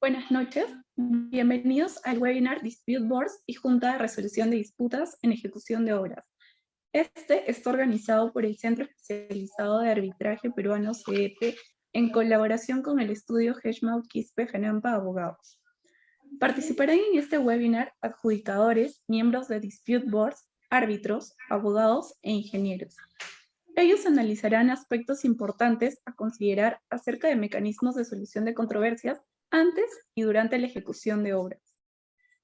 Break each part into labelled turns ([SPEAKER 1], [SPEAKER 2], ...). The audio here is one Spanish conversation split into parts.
[SPEAKER 1] Buenas noches, bienvenidos al webinar Dispute Boards y Junta de Resolución de Disputas en Ejecución de Obras. Este está organizado por el Centro Especializado de Arbitraje Peruano CEP en colaboración con el estudio Hedgemouth Quispe Janampa Abogados. Participarán en este webinar adjudicadores, miembros de Dispute Boards, árbitros, abogados e ingenieros. Ellos analizarán aspectos importantes a considerar acerca de mecanismos de solución de controversias antes y durante la ejecución de obras.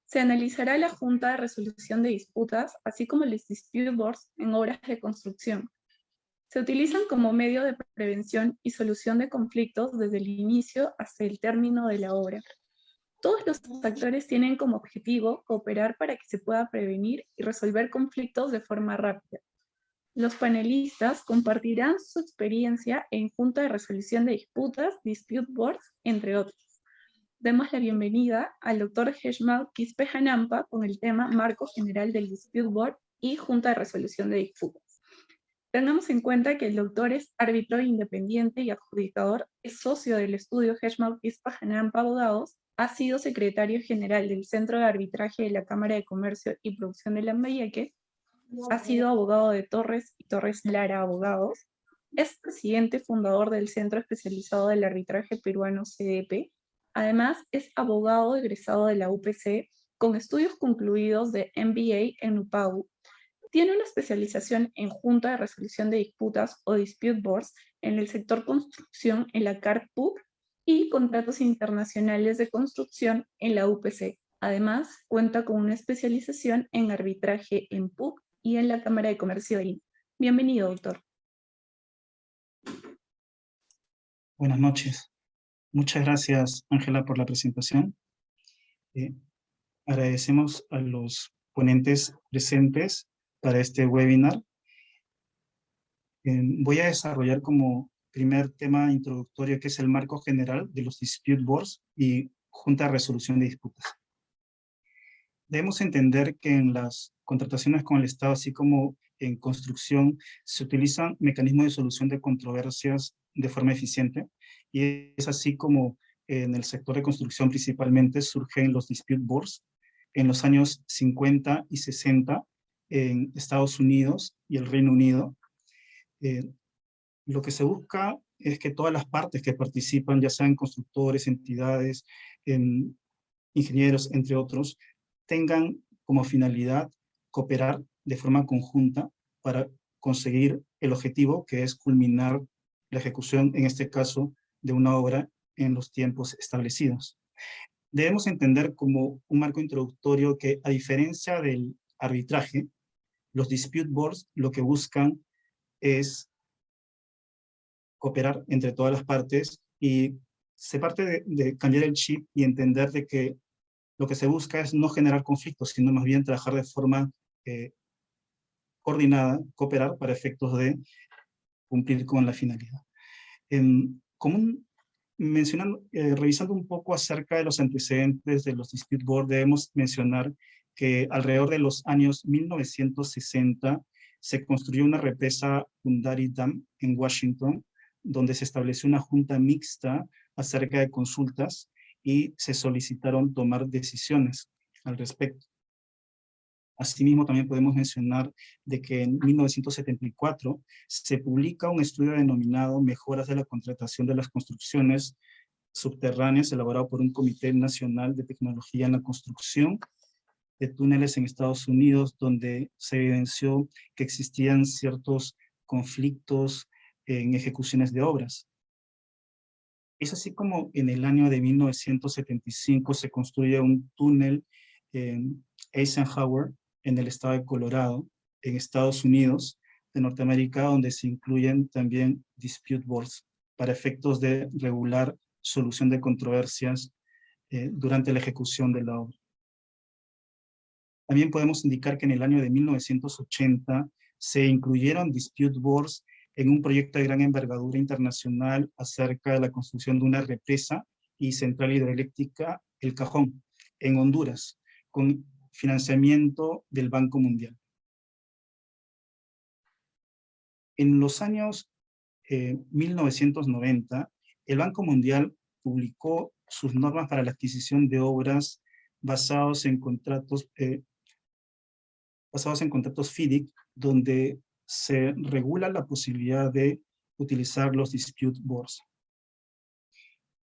[SPEAKER 1] Se analizará la Junta de Resolución de Disputas, así como los Dispute Boards en obras de construcción. Se utilizan como medio de prevención y solución de conflictos desde el inicio hasta el término de la obra. Todos los actores tienen como objetivo cooperar para que se pueda prevenir y resolver conflictos de forma rápida. Los panelistas compartirán su experiencia en Junta de Resolución de Disputas, Dispute Boards, entre otros. Demos la bienvenida al Dr. Hedgemouth Quispe Janampa con el tema Marco General del Dispute Board y Junta de Resolución de Disputas. Tengamos en cuenta que el doctor es árbitro independiente y adjudicador, es socio del estudio Hedgemouth Quispe Janampa Abogados, ha sido secretario general del Centro de Arbitraje de la Cámara de Comercio y Producción de Lambayeque, ha sido abogado de Torres y Torres Lara Abogados, es presidente fundador del Centro Especializado del Arbitraje Peruano CDP, además es abogado egresado de la UPC con estudios concluidos de MBA en UPAU, tiene una especialización en Junta de Resolución de Disputas o Dispute Boards en el sector construcción en la CARPUC y contratos internacionales de construcción en la UPC. Además, cuenta con una especialización en arbitraje en PUC y en la Cámara de Comercio de Lima. Bienvenido, doctor.
[SPEAKER 2] Buenas noches. Muchas gracias, Ángela, por la presentación. Agradecemos a los ponentes presentes para este webinar. Voy a desarrollar como primer tema introductorio, que es el marco general de los Dispute Boards y Junta de Resolución de Disputas. Debemos entender que en las contrataciones con el Estado, así como en construcción, se utilizan mecanismos de solución de controversias de forma eficiente, y es así como en el sector de construcción principalmente surgen los Dispute Boards en los años 50 y 60 en Estados Unidos y el Reino Unido. Lo que se busca es que todas las partes que participan, ya sean constructores, entidades, ingenieros, entre otros, tengan como finalidad cooperar de forma conjunta para conseguir el objetivo, que es culminar la ejecución, en este caso, de una obra en los tiempos establecidos. Debemos entender como un marco introductorio que, a diferencia del arbitraje, los Dispute Boards lo que buscan es cooperar entre todas las partes, y se parte de cambiar el chip y entender de que lo que se busca es no generar conflictos, sino más bien trabajar de forma coordinada, cooperar para efectos de cumplir con la finalidad. Revisando un poco acerca de los antecedentes de los Dispute Board, debemos mencionar que alrededor de los años 1960 se construyó una represa Gundari Dam en Washington, donde se estableció una junta mixta acerca de consultas y se solicitaron tomar decisiones al respecto. Asimismo, también podemos mencionar de que en 1974 se publica un estudio denominado Mejoras de la contratación de las construcciones subterráneas, elaborado por un Comité Nacional de Tecnología en la Construcción de Túneles en Estados Unidos, donde se evidenció que existían ciertos conflictos en ejecuciones de obras. Es así como en el año de 1975 se construye un túnel en Eisenhower, en el estado de Colorado, en Estados Unidos de Norteamérica, donde se incluyen también Dispute Boards para efectos de regular solución de controversias durante la ejecución de la obra. También podemos indicar que en el año de 1980 se incluyeron Dispute Boards en un proyecto de gran envergadura internacional acerca de la construcción de una represa y central hidroeléctrica, El Cajón, en Honduras, con financiamiento del Banco Mundial. En los años 1990, el Banco Mundial publicó sus normas para la adquisición de obras basados en contratos FIDIC, donde se regula la posibilidad de utilizar los dispute boards.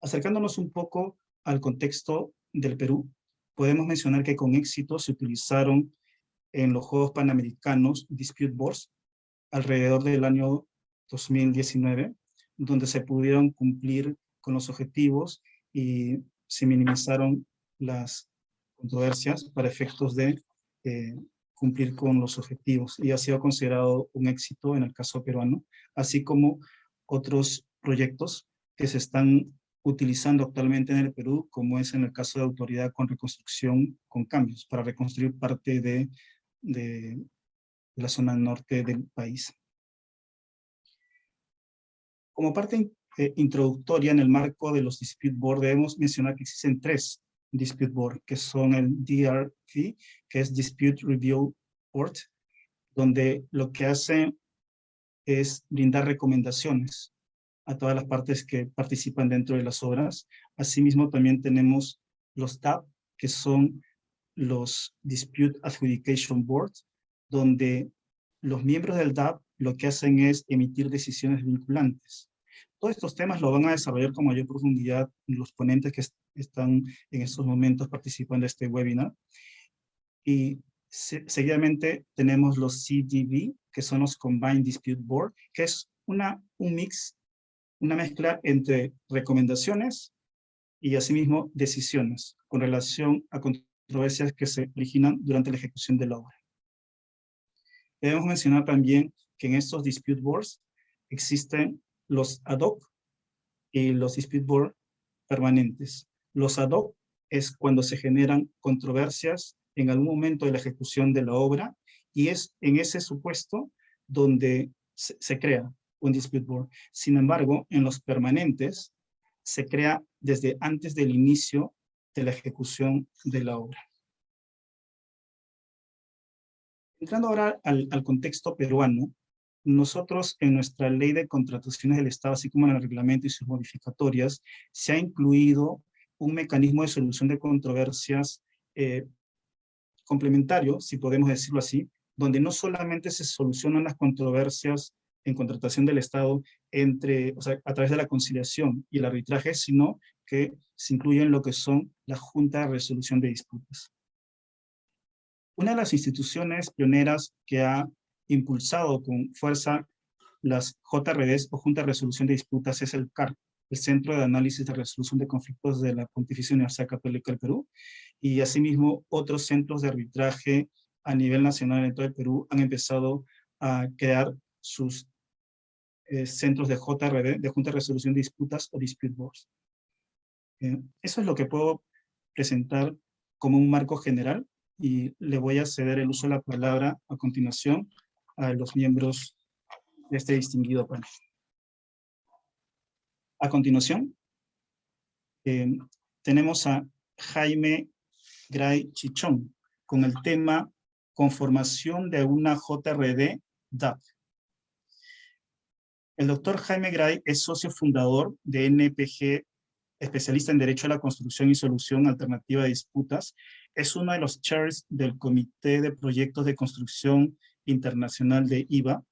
[SPEAKER 2] Acercándonos un poco al contexto del Perú, podemos mencionar que con éxito se utilizaron en los Juegos Panamericanos dispute boards alrededor del año 2019, donde se pudieron cumplir con los objetivos y se minimizaron las controversias para efectos de cumplir con los objetivos, y ha sido considerado un éxito en el caso peruano, así como otros proyectos que se están utilizando actualmente en el Perú, como es en el caso de Autoridad con Reconstrucción con Cambios, para reconstruir parte de la zona norte del país. Como parte introductoria en el marco de los dispute board, debemos mencionar que existen 3 dispute board, que son el DRV, que es Dispute Review Board, donde lo que hace es brindar recomendaciones a todas las partes que participan dentro de las obras. Asimismo, también tenemos los DAB, que son los Dispute Adjudication Board, donde los miembros del DAB lo que hacen es emitir decisiones vinculantes. Todos estos temas lo van a desarrollar con mayor profundidad los ponentes que están en estos momentos participando de este webinar. Y seguidamente tenemos los CDB, que son los Combined Dispute Board, que es un mix, una mezcla entre recomendaciones y asimismo decisiones con relación a controversias que se originan durante la ejecución de la obra. Debemos mencionar también que en estos dispute boards existen los ad hoc y los dispute board permanentes. Los ad hoc es cuando se generan controversias en algún momento de la ejecución de la obra, y es en ese supuesto donde se crea un dispute board. Sin embargo, en los permanentes se crea desde antes del inicio de la ejecución de la obra. Entrando ahora al contexto peruano, nosotros en nuestra ley de contrataciones del Estado, así como en el reglamento y sus modificatorias, se ha incluido un mecanismo de solución de controversias complementario, si podemos decirlo así, donde no solamente se solucionan las controversias en contratación del Estado a través de la conciliación y el arbitraje, sino que se incluyen lo que son la Junta de Resolución de Disputas. Una de las instituciones pioneras que ha impulsado con fuerza las JRDs o Junta de Resolución de Disputas es el CAR, el Centro de Análisis de Resolución de Conflictos de la Pontificia Universidad Católica del Perú, y asimismo otros centros de arbitraje a nivel nacional en todo el Perú han empezado a crear sus centros de JRD, de Junta de Resolución de Disputas o Dispute Boards. Eso es lo que puedo presentar como un marco general, y le voy a ceder el uso de la palabra a continuación a los miembros de este distinguido panel. A continuación, tenemos a Jaime Gray Chichón con el tema conformación de una JRD DAP. El doctor Jaime Gray es socio fundador de NPG, especialista en Derecho a la Construcción y Solución Alternativa de Disputas. Es uno de los chairs del Comité de Proyectos de Construcción Internacional de IVA,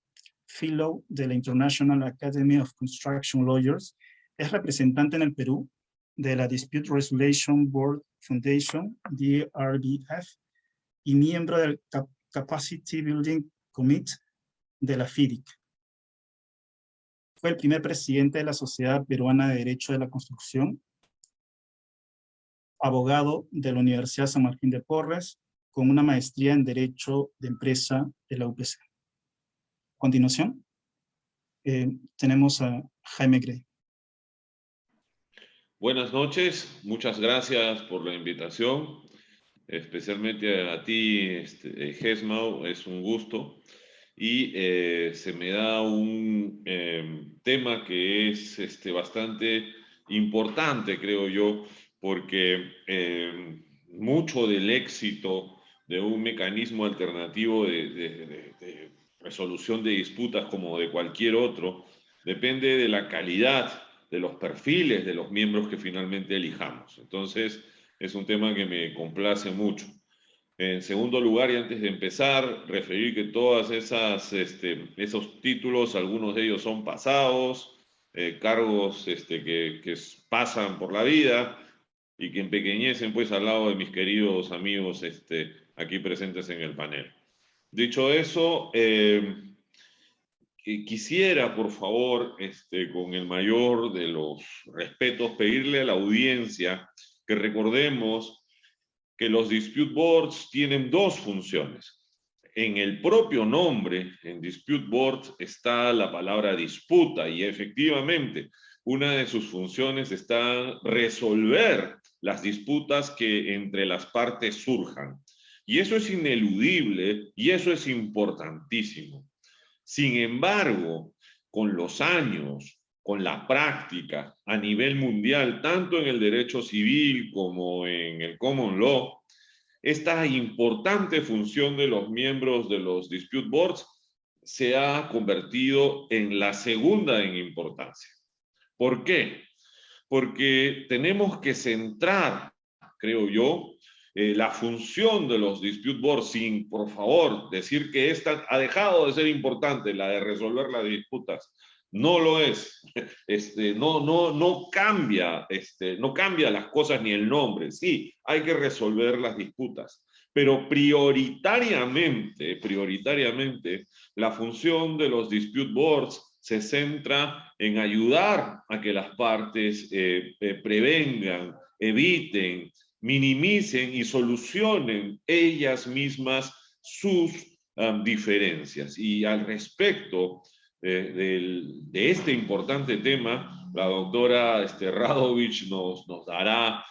[SPEAKER 2] Fellow de la International Academy of Construction Lawyers. Es representante en el Perú de la Dispute Resolution Board Foundation, DRBF, y miembro del Capacity Building Committee de la FIDIC. Fue el primer presidente de la Sociedad Peruana de Derecho de la Construcción, abogado de la Universidad San Martín de Porres, con una maestría en Derecho de Empresa de la UPC. A continuación, tenemos a Jaime Gray.
[SPEAKER 3] Buenas noches, muchas gracias por la invitación, especialmente a ti, Gesmau, es un gusto. Y se me da un tema que es bastante importante, creo yo, porque mucho del éxito de un mecanismo alternativo de resolución de disputas como de cualquier otro depende de la calidad de los perfiles de los miembros que finalmente elijamos. Entonces, es un tema que me complace mucho. En segundo lugar, y antes de empezar, referir que todas esos títulos, algunos de ellos son pasados, cargos que pasan por la vida y que empequeñecen pues al lado de mis queridos amigos aquí presentes en el panel. Dicho eso, quisiera, por favor, con el mayor de los respetos, pedirle a la audiencia que recordemos que los dispute boards tienen dos funciones. En el propio nombre, en dispute board, está la palabra disputa y efectivamente una de sus funciones está resolver las disputas que entre las partes surjan. Y eso es ineludible y eso es importantísimo. Sin embargo, con los años, con la práctica a nivel mundial, tanto en el derecho civil como en el common law, esta importante función de los miembros de los dispute boards se ha convertido en la segunda en importancia. ¿Por qué? Porque tenemos que centrar, creo yo, la función de los dispute boards sin, por favor, decir que esta ha dejado de ser importante, la de resolver las disputas. No lo es. No cambia, no cambia las cosas ni el nombre. Sí, hay que resolver las disputas, pero prioritariamente, la función de los dispute boards se centra en ayudar a que las partes prevengan, eviten, minimicen y solucionen ellas mismas sus diferencias. Y al respecto de este importante tema, la doctora Radovich nos dará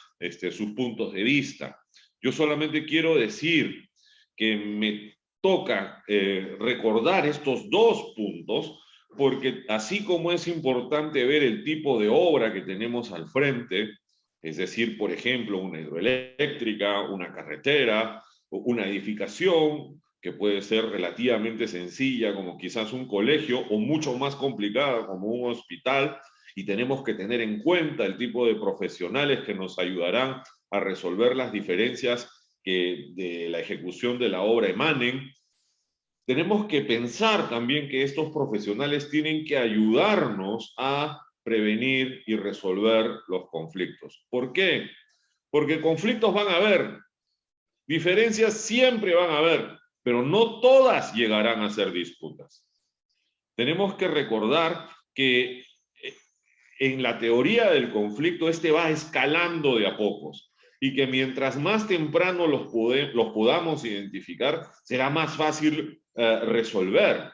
[SPEAKER 3] sus puntos de vista. Yo solamente quiero decir que me toca recordar estos dos puntos, porque así como es importante ver el tipo de obra que tenemos al frente, es decir, por ejemplo, una hidroeléctrica, una carretera, una edificación, que puede ser relativamente sencilla, como quizás un colegio, o mucho más complicada, como un hospital, y tenemos que tener en cuenta el tipo de profesionales que nos ayudarán a resolver las diferencias que de la ejecución de la obra emanen. Tenemos que pensar también que estos profesionales tienen que ayudarnos a prevenir y resolver los conflictos. ¿Por qué? Porque conflictos van a haber, diferencias siempre van a haber, pero no todas llegarán a ser disputas. Tenemos que recordar que en la teoría del conflicto va escalando de a pocos y que mientras más temprano los podamos identificar, será más fácil resolver.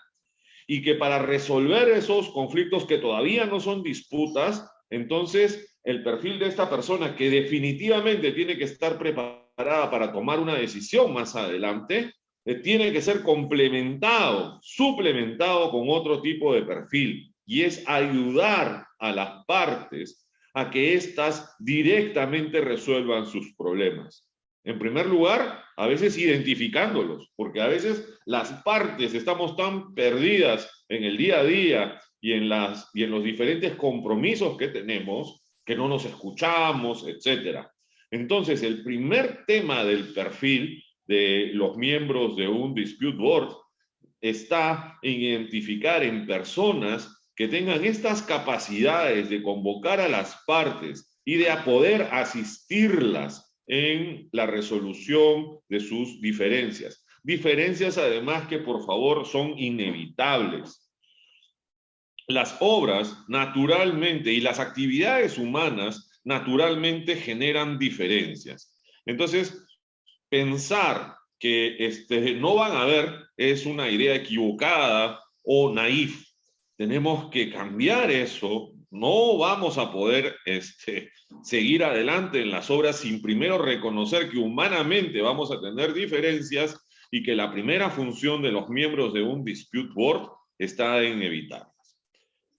[SPEAKER 3] Y que para resolver esos conflictos que todavía no son disputas, entonces el perfil de esta persona que definitivamente tiene que estar preparada para tomar una decisión más adelante, tiene que ser complementado, suplementado con otro tipo de perfil, y es ayudar a las partes a que éstas directamente resuelvan sus problemas. En primer lugar, a veces identificándolos, porque a veces las partes estamos tan perdidas en el día a día y en los diferentes compromisos que tenemos, que no nos escuchamos, etc. Entonces, el primer tema del perfil de los miembros de un dispute board está en identificar en personas que tengan estas capacidades de convocar a las partes y de poder asistirlas en la resolución de sus diferencias. Diferencias además que por favor son inevitables. Las obras naturalmente y las actividades humanas naturalmente generan diferencias. Entonces, pensar que no van a haber es una idea equivocada o naif. Tenemos que cambiar eso. No vamos a poder seguir adelante en las obras sin primero reconocer que humanamente vamos a tener diferencias y que la primera función de los miembros de un dispute board está en evitarlas.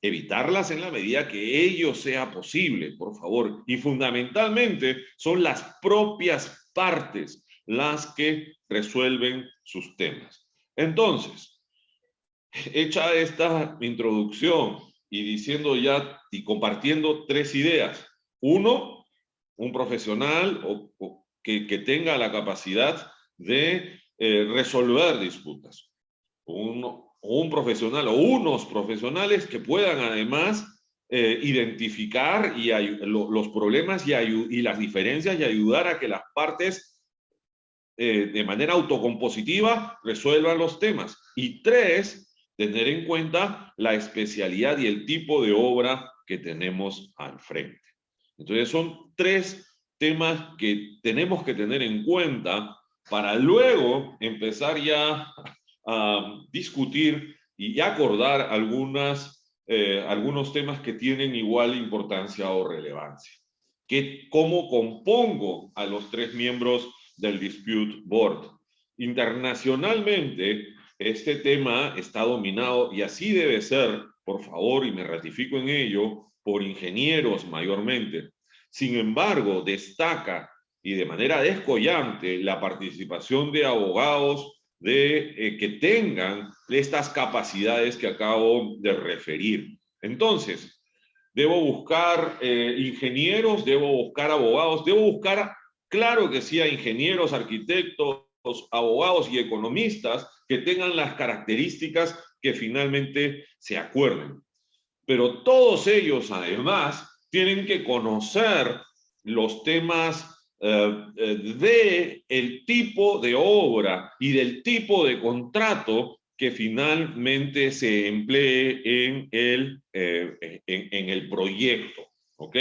[SPEAKER 3] Evitarlas en la medida que ello sea posible, por favor. Y fundamentalmente son las propias partes las que resuelven sus temas. Entonces, hecha esta introducción y diciendo ya y compartiendo tres ideas. Uno, un profesional que tenga la capacidad de resolver disputas. Un profesional o unos profesionales que puedan además identificar los problemas y las diferencias y ayudar a que las partes de manera autocompositiva resuelvan los temas. Y tres, tener en cuenta la especialidad y el tipo de obra que tenemos al frente. Entonces son tres temas que tenemos que tener en cuenta para luego empezar ya a discutir y acordar algunos temas que tienen igual importancia o relevancia. ¿Cómo compongo a los tres miembros del Dispute Board? Internacionalmente, este tema está dominado, y así debe ser, por favor, y me ratifico en ello, por ingenieros mayormente. Sin embargo, destaca, y de manera descollante, la participación de abogados que tengan estas capacidades que acabo de referir. Entonces, debo buscar ingenieros, debo buscar abogados, debo buscar, claro que sí, a ingenieros, arquitectos, abogados y economistas que tengan las características que finalmente se acuerden. Pero todos ellos, además, tienen que conocer los temas del tipo de obra y del tipo de contrato que finalmente se emplee en el proyecto, ¿ok?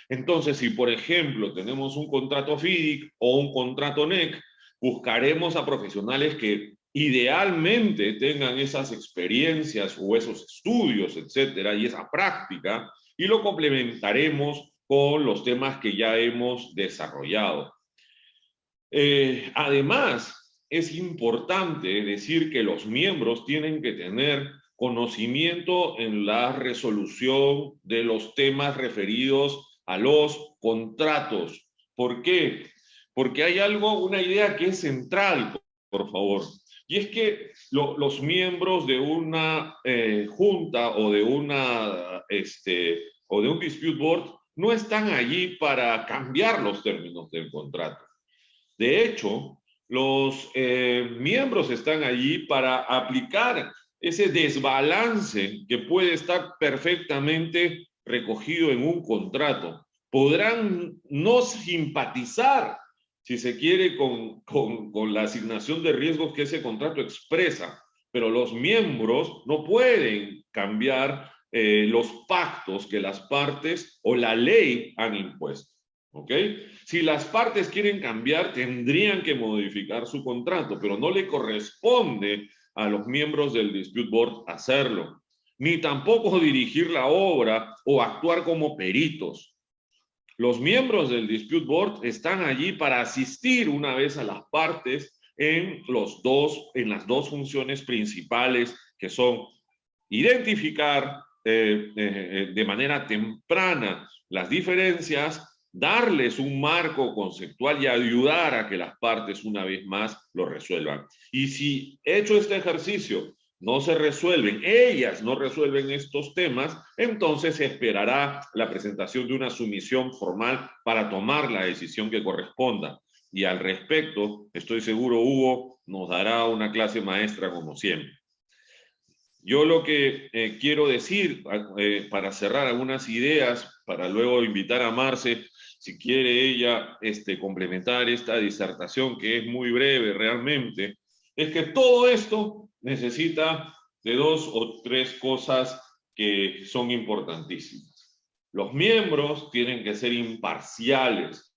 [SPEAKER 3] Entonces, si por ejemplo tenemos un contrato FIDIC o un contrato NEC, buscaremos a profesionales que idealmente tengan esas experiencias o esos estudios, etcétera, y esa práctica, y lo complementaremos con los temas que ya hemos desarrollado. Además, es importante decir que los miembros tienen que tener conocimiento en la resolución de los temas referidos a los contratos. ¿Por qué? Porque hay una idea que es central, por favor, y es que los miembros de una junta o de un dispute board no están allí para cambiar los términos del contrato. De hecho, los miembros están allí para aplicar ese desbalance que puede estar perfectamente recogido en un contrato. Podrán no simpatizar, si se quiere, con la asignación de riesgos que ese contrato expresa, pero los miembros no pueden cambiar los pactos que las partes o la ley han impuesto. ¿Ok? Si las partes quieren cambiar, tendrían que modificar su contrato, pero no le corresponde a los miembros del Dispute Board hacerlo, ni tampoco dirigir la obra o actuar como peritos. Los miembros del Dispute Board están allí para asistir una vez a las partes en las dos funciones principales, que son identificar de manera temprana las diferencias, darles un marco conceptual y ayudar a que las partes una vez más lo resuelvan. Y si hecho este ejercicio no se resuelven, ellas no resuelven estos temas, entonces se esperará la presentación de una sumisión formal para tomar la decisión que corresponda. Y al respecto, estoy seguro Hugo nos dará una clase maestra como siempre. Yo lo que quiero decir, para cerrar algunas ideas, para luego invitar a Marce, si quiere ella complementar esta disertación que es muy breve realmente, es que todo esto necesita de dos o tres cosas que son importantísimas. Los miembros tienen que ser imparciales.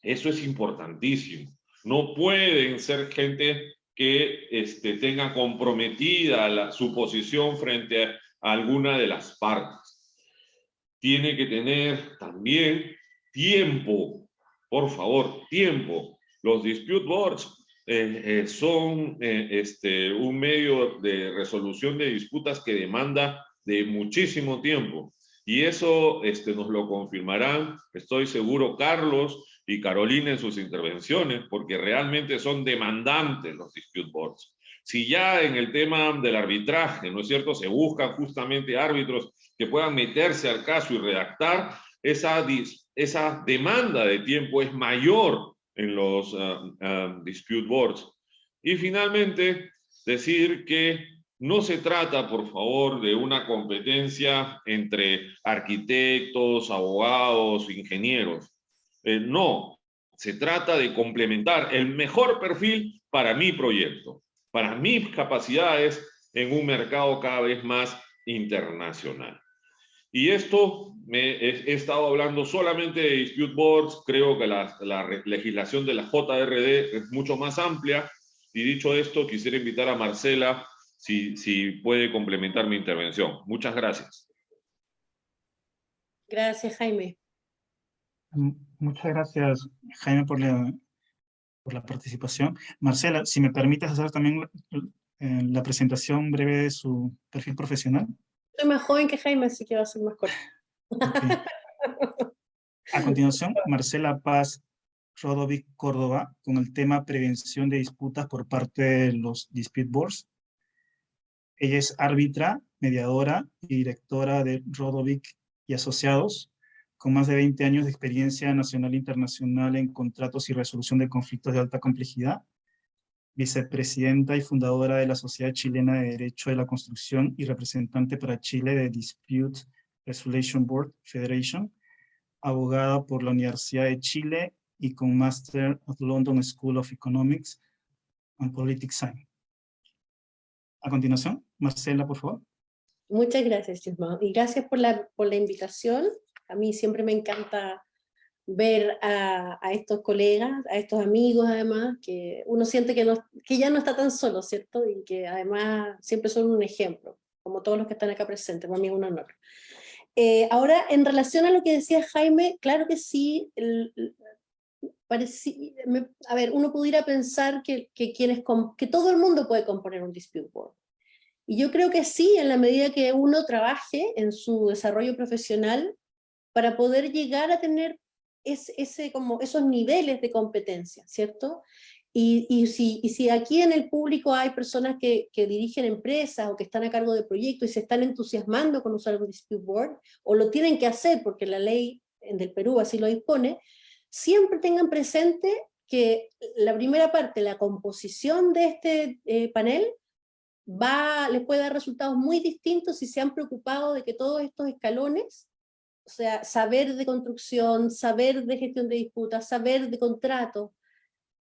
[SPEAKER 3] Eso es importantísimo. No pueden ser gente que tenga comprometida su posición frente a alguna de las partes. Tiene que tener también tiempo, por favor, tiempo. Los dispute boards son un medio de resolución de disputas que demanda de muchísimo tiempo. Y eso nos lo confirmarán, estoy seguro, Carlos y Carolina en sus intervenciones, porque realmente son demandantes los dispute boards. Si ya en el tema del arbitraje, ¿no es cierto?, se buscan justamente árbitros que puedan meterse al caso y redactar, esa demanda de tiempo es mayor en los dispute boards. Y finalmente, decir que no se trata, por favor, de una competencia entre arquitectos, abogados, ingenieros. No, se trata de complementar el mejor perfil para mi proyecto, para mis capacidades en un mercado cada vez más internacional. Y esto, he estado hablando solamente de dispute boards, creo que la legislación de la JRD es mucho más amplia, y dicho esto, quisiera invitar a Marcela si puede complementar mi intervención. Muchas gracias.
[SPEAKER 4] Gracias, Jaime.
[SPEAKER 2] Muchas gracias, Jaime, por la participación. Marcela, si me permites hacer también la presentación breve de su perfil profesional.
[SPEAKER 4] Soy más joven que Jaime, así que va a ser más corto.
[SPEAKER 2] Okay. A continuación, Marcela Paz Rodovic Córdoba, con el tema prevención de disputas por parte de los dispute boards. Ella es árbitra, mediadora y directora de Rodovic y Asociados, con más de 20 años de experiencia nacional e internacional en contratos y resolución de conflictos de alta complejidad, vicepresidenta y fundadora de la Sociedad Chilena de Derecho de la Construcción y representante para Chile de Dispute Resolution Board Federation, abogada por la Universidad de Chile y con Master of London School of Economics and Politics Science. A continuación, Marcela, por favor.
[SPEAKER 4] Muchas gracias, Chismao. Y gracias por la invitación. A mí siempre me encanta ver a estos colegas, a estos amigos además, que uno siente que ya no está tan solo, ¿cierto? Y que además siempre son un ejemplo, como todos los que están acá presentes. Para mí es un honor. Ahora, en relación a lo que decía Jaime, claro que sí, a ver, uno pudiera pensar que todo el mundo puede componer un dispute board. Y yo creo que sí, en la medida que uno trabaje en su desarrollo profesional para poder llegar a tener esos niveles de competencia, ¿cierto? Y si aquí en el público hay personas que dirigen empresas o que están a cargo de proyectos y se están entusiasmando con usar un dispute board, o lo tienen que hacer porque la ley del Perú así lo dispone, siempre tengan presente que la primera parte, la composición de este panel, les puede dar resultados muy distintos si se han preocupado de que todos estos escalones, o sea, saber de construcción, saber de gestión de disputas, saber de contratos,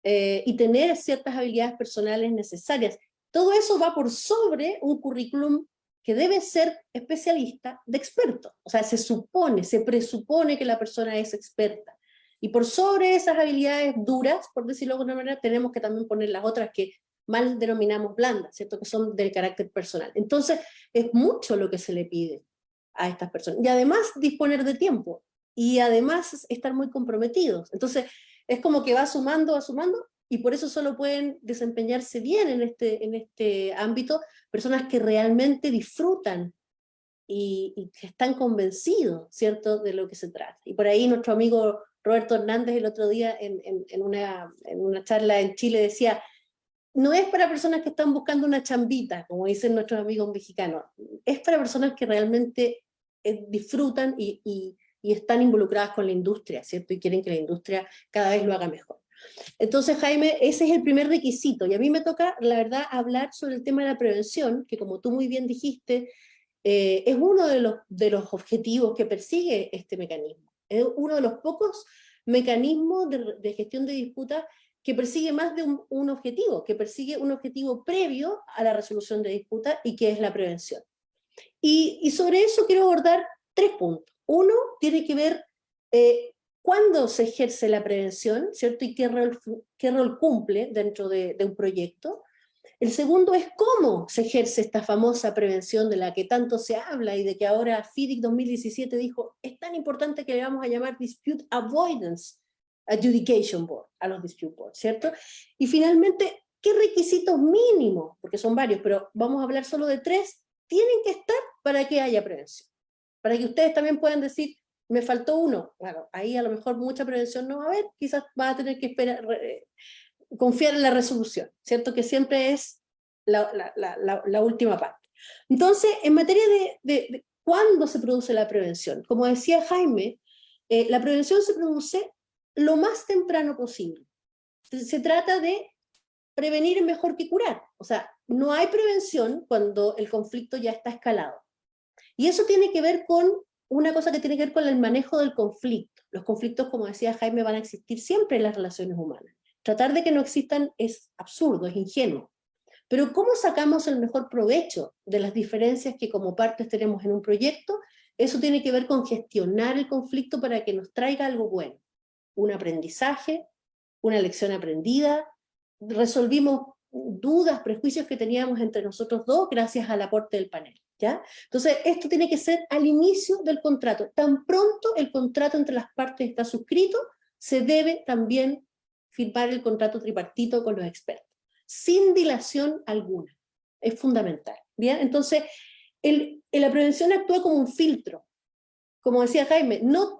[SPEAKER 4] y tener ciertas habilidades personales necesarias. Todo eso va por sobre un currículum que debe ser especialista de experto. O sea, se presupone que la persona es experta. Y por sobre esas habilidades duras, por decirlo de alguna manera, tenemos que también poner las otras que mal denominamos blandas, ¿cierto? Que son del carácter personal. Entonces, es mucho lo que se le pide a estas personas. Y además, disponer de tiempo. Y además, estar muy comprometidos. Entonces, es como que va sumando, y por eso solo pueden desempeñarse bien en este ámbito personas que realmente disfrutan y que están convencidos, ¿cierto?, de lo que se trata. Y por ahí nuestro amigo Roberto Hernández el otro día en una charla en Chile decía, no es para personas que están buscando una chambita, como dicen nuestros amigos mexicanos, es para personas que realmente disfrutan y están involucradas con la industria, ¿cierto? Y quieren que la industria cada vez lo haga mejor. Entonces, Jaime, ese es el primer requisito, y a mí me toca, la verdad, hablar sobre el tema de la prevención, que como tú muy bien dijiste, es uno de los objetivos que persigue este mecanismo. Es uno de los pocos mecanismos de gestión de disputas que persigue más de un objetivo, que persigue un objetivo previo a la resolución de disputas, y que es la prevención. Y sobre eso quiero abordar 3 puntos. Uno tiene que ver cuándo se ejerce la prevención, ¿cierto? Y qué rol cumple dentro de un proyecto. El segundo es cómo se ejerce esta famosa prevención de la que tanto se habla y de que ahora FIDIC 2017 dijo, es tan importante que le vamos a llamar Dispute Avoidance Adjudication Board, a los Dispute Boards, ¿cierto? Y finalmente, ¿qué requisitos mínimos, porque son varios, pero vamos a hablar solo de 3, tienen que estar para que haya prevención? Para que ustedes también puedan decir, me faltó uno. Bueno, ahí a lo mejor mucha prevención no va a haber, quizás va a tener que esperar, confiar en la resolución, ¿cierto? Que siempre es la última parte. Entonces, en materia de cuándo se produce la prevención, como decía Jaime, la prevención se produce lo más temprano posible. Se trata de prevenir mejor que curar. O sea, no hay prevención cuando el conflicto ya está escalado. Y eso tiene que ver con una cosa que tiene que ver con el manejo del conflicto. Los conflictos, como decía Jaime, van a existir siempre en las relaciones humanas. Tratar de que no existan es absurdo, es ingenuo. Pero ¿cómo sacamos el mejor provecho de las diferencias que como partes tenemos en un proyecto? Eso tiene que ver con gestionar el conflicto para que nos traiga algo bueno. Un aprendizaje, una lección aprendida, resolvimos dudas, prejuicios que teníamos entre nosotros dos gracias al aporte del panel, ¿ya? Entonces, esto tiene que ser al inicio del contrato. Tan pronto el contrato entre las partes está suscrito, se debe también firmar el contrato tripartito con los expertos, sin dilación alguna. Es fundamental, ¿bien? Entonces, la prevención actúa como un filtro. Como decía Jaime, no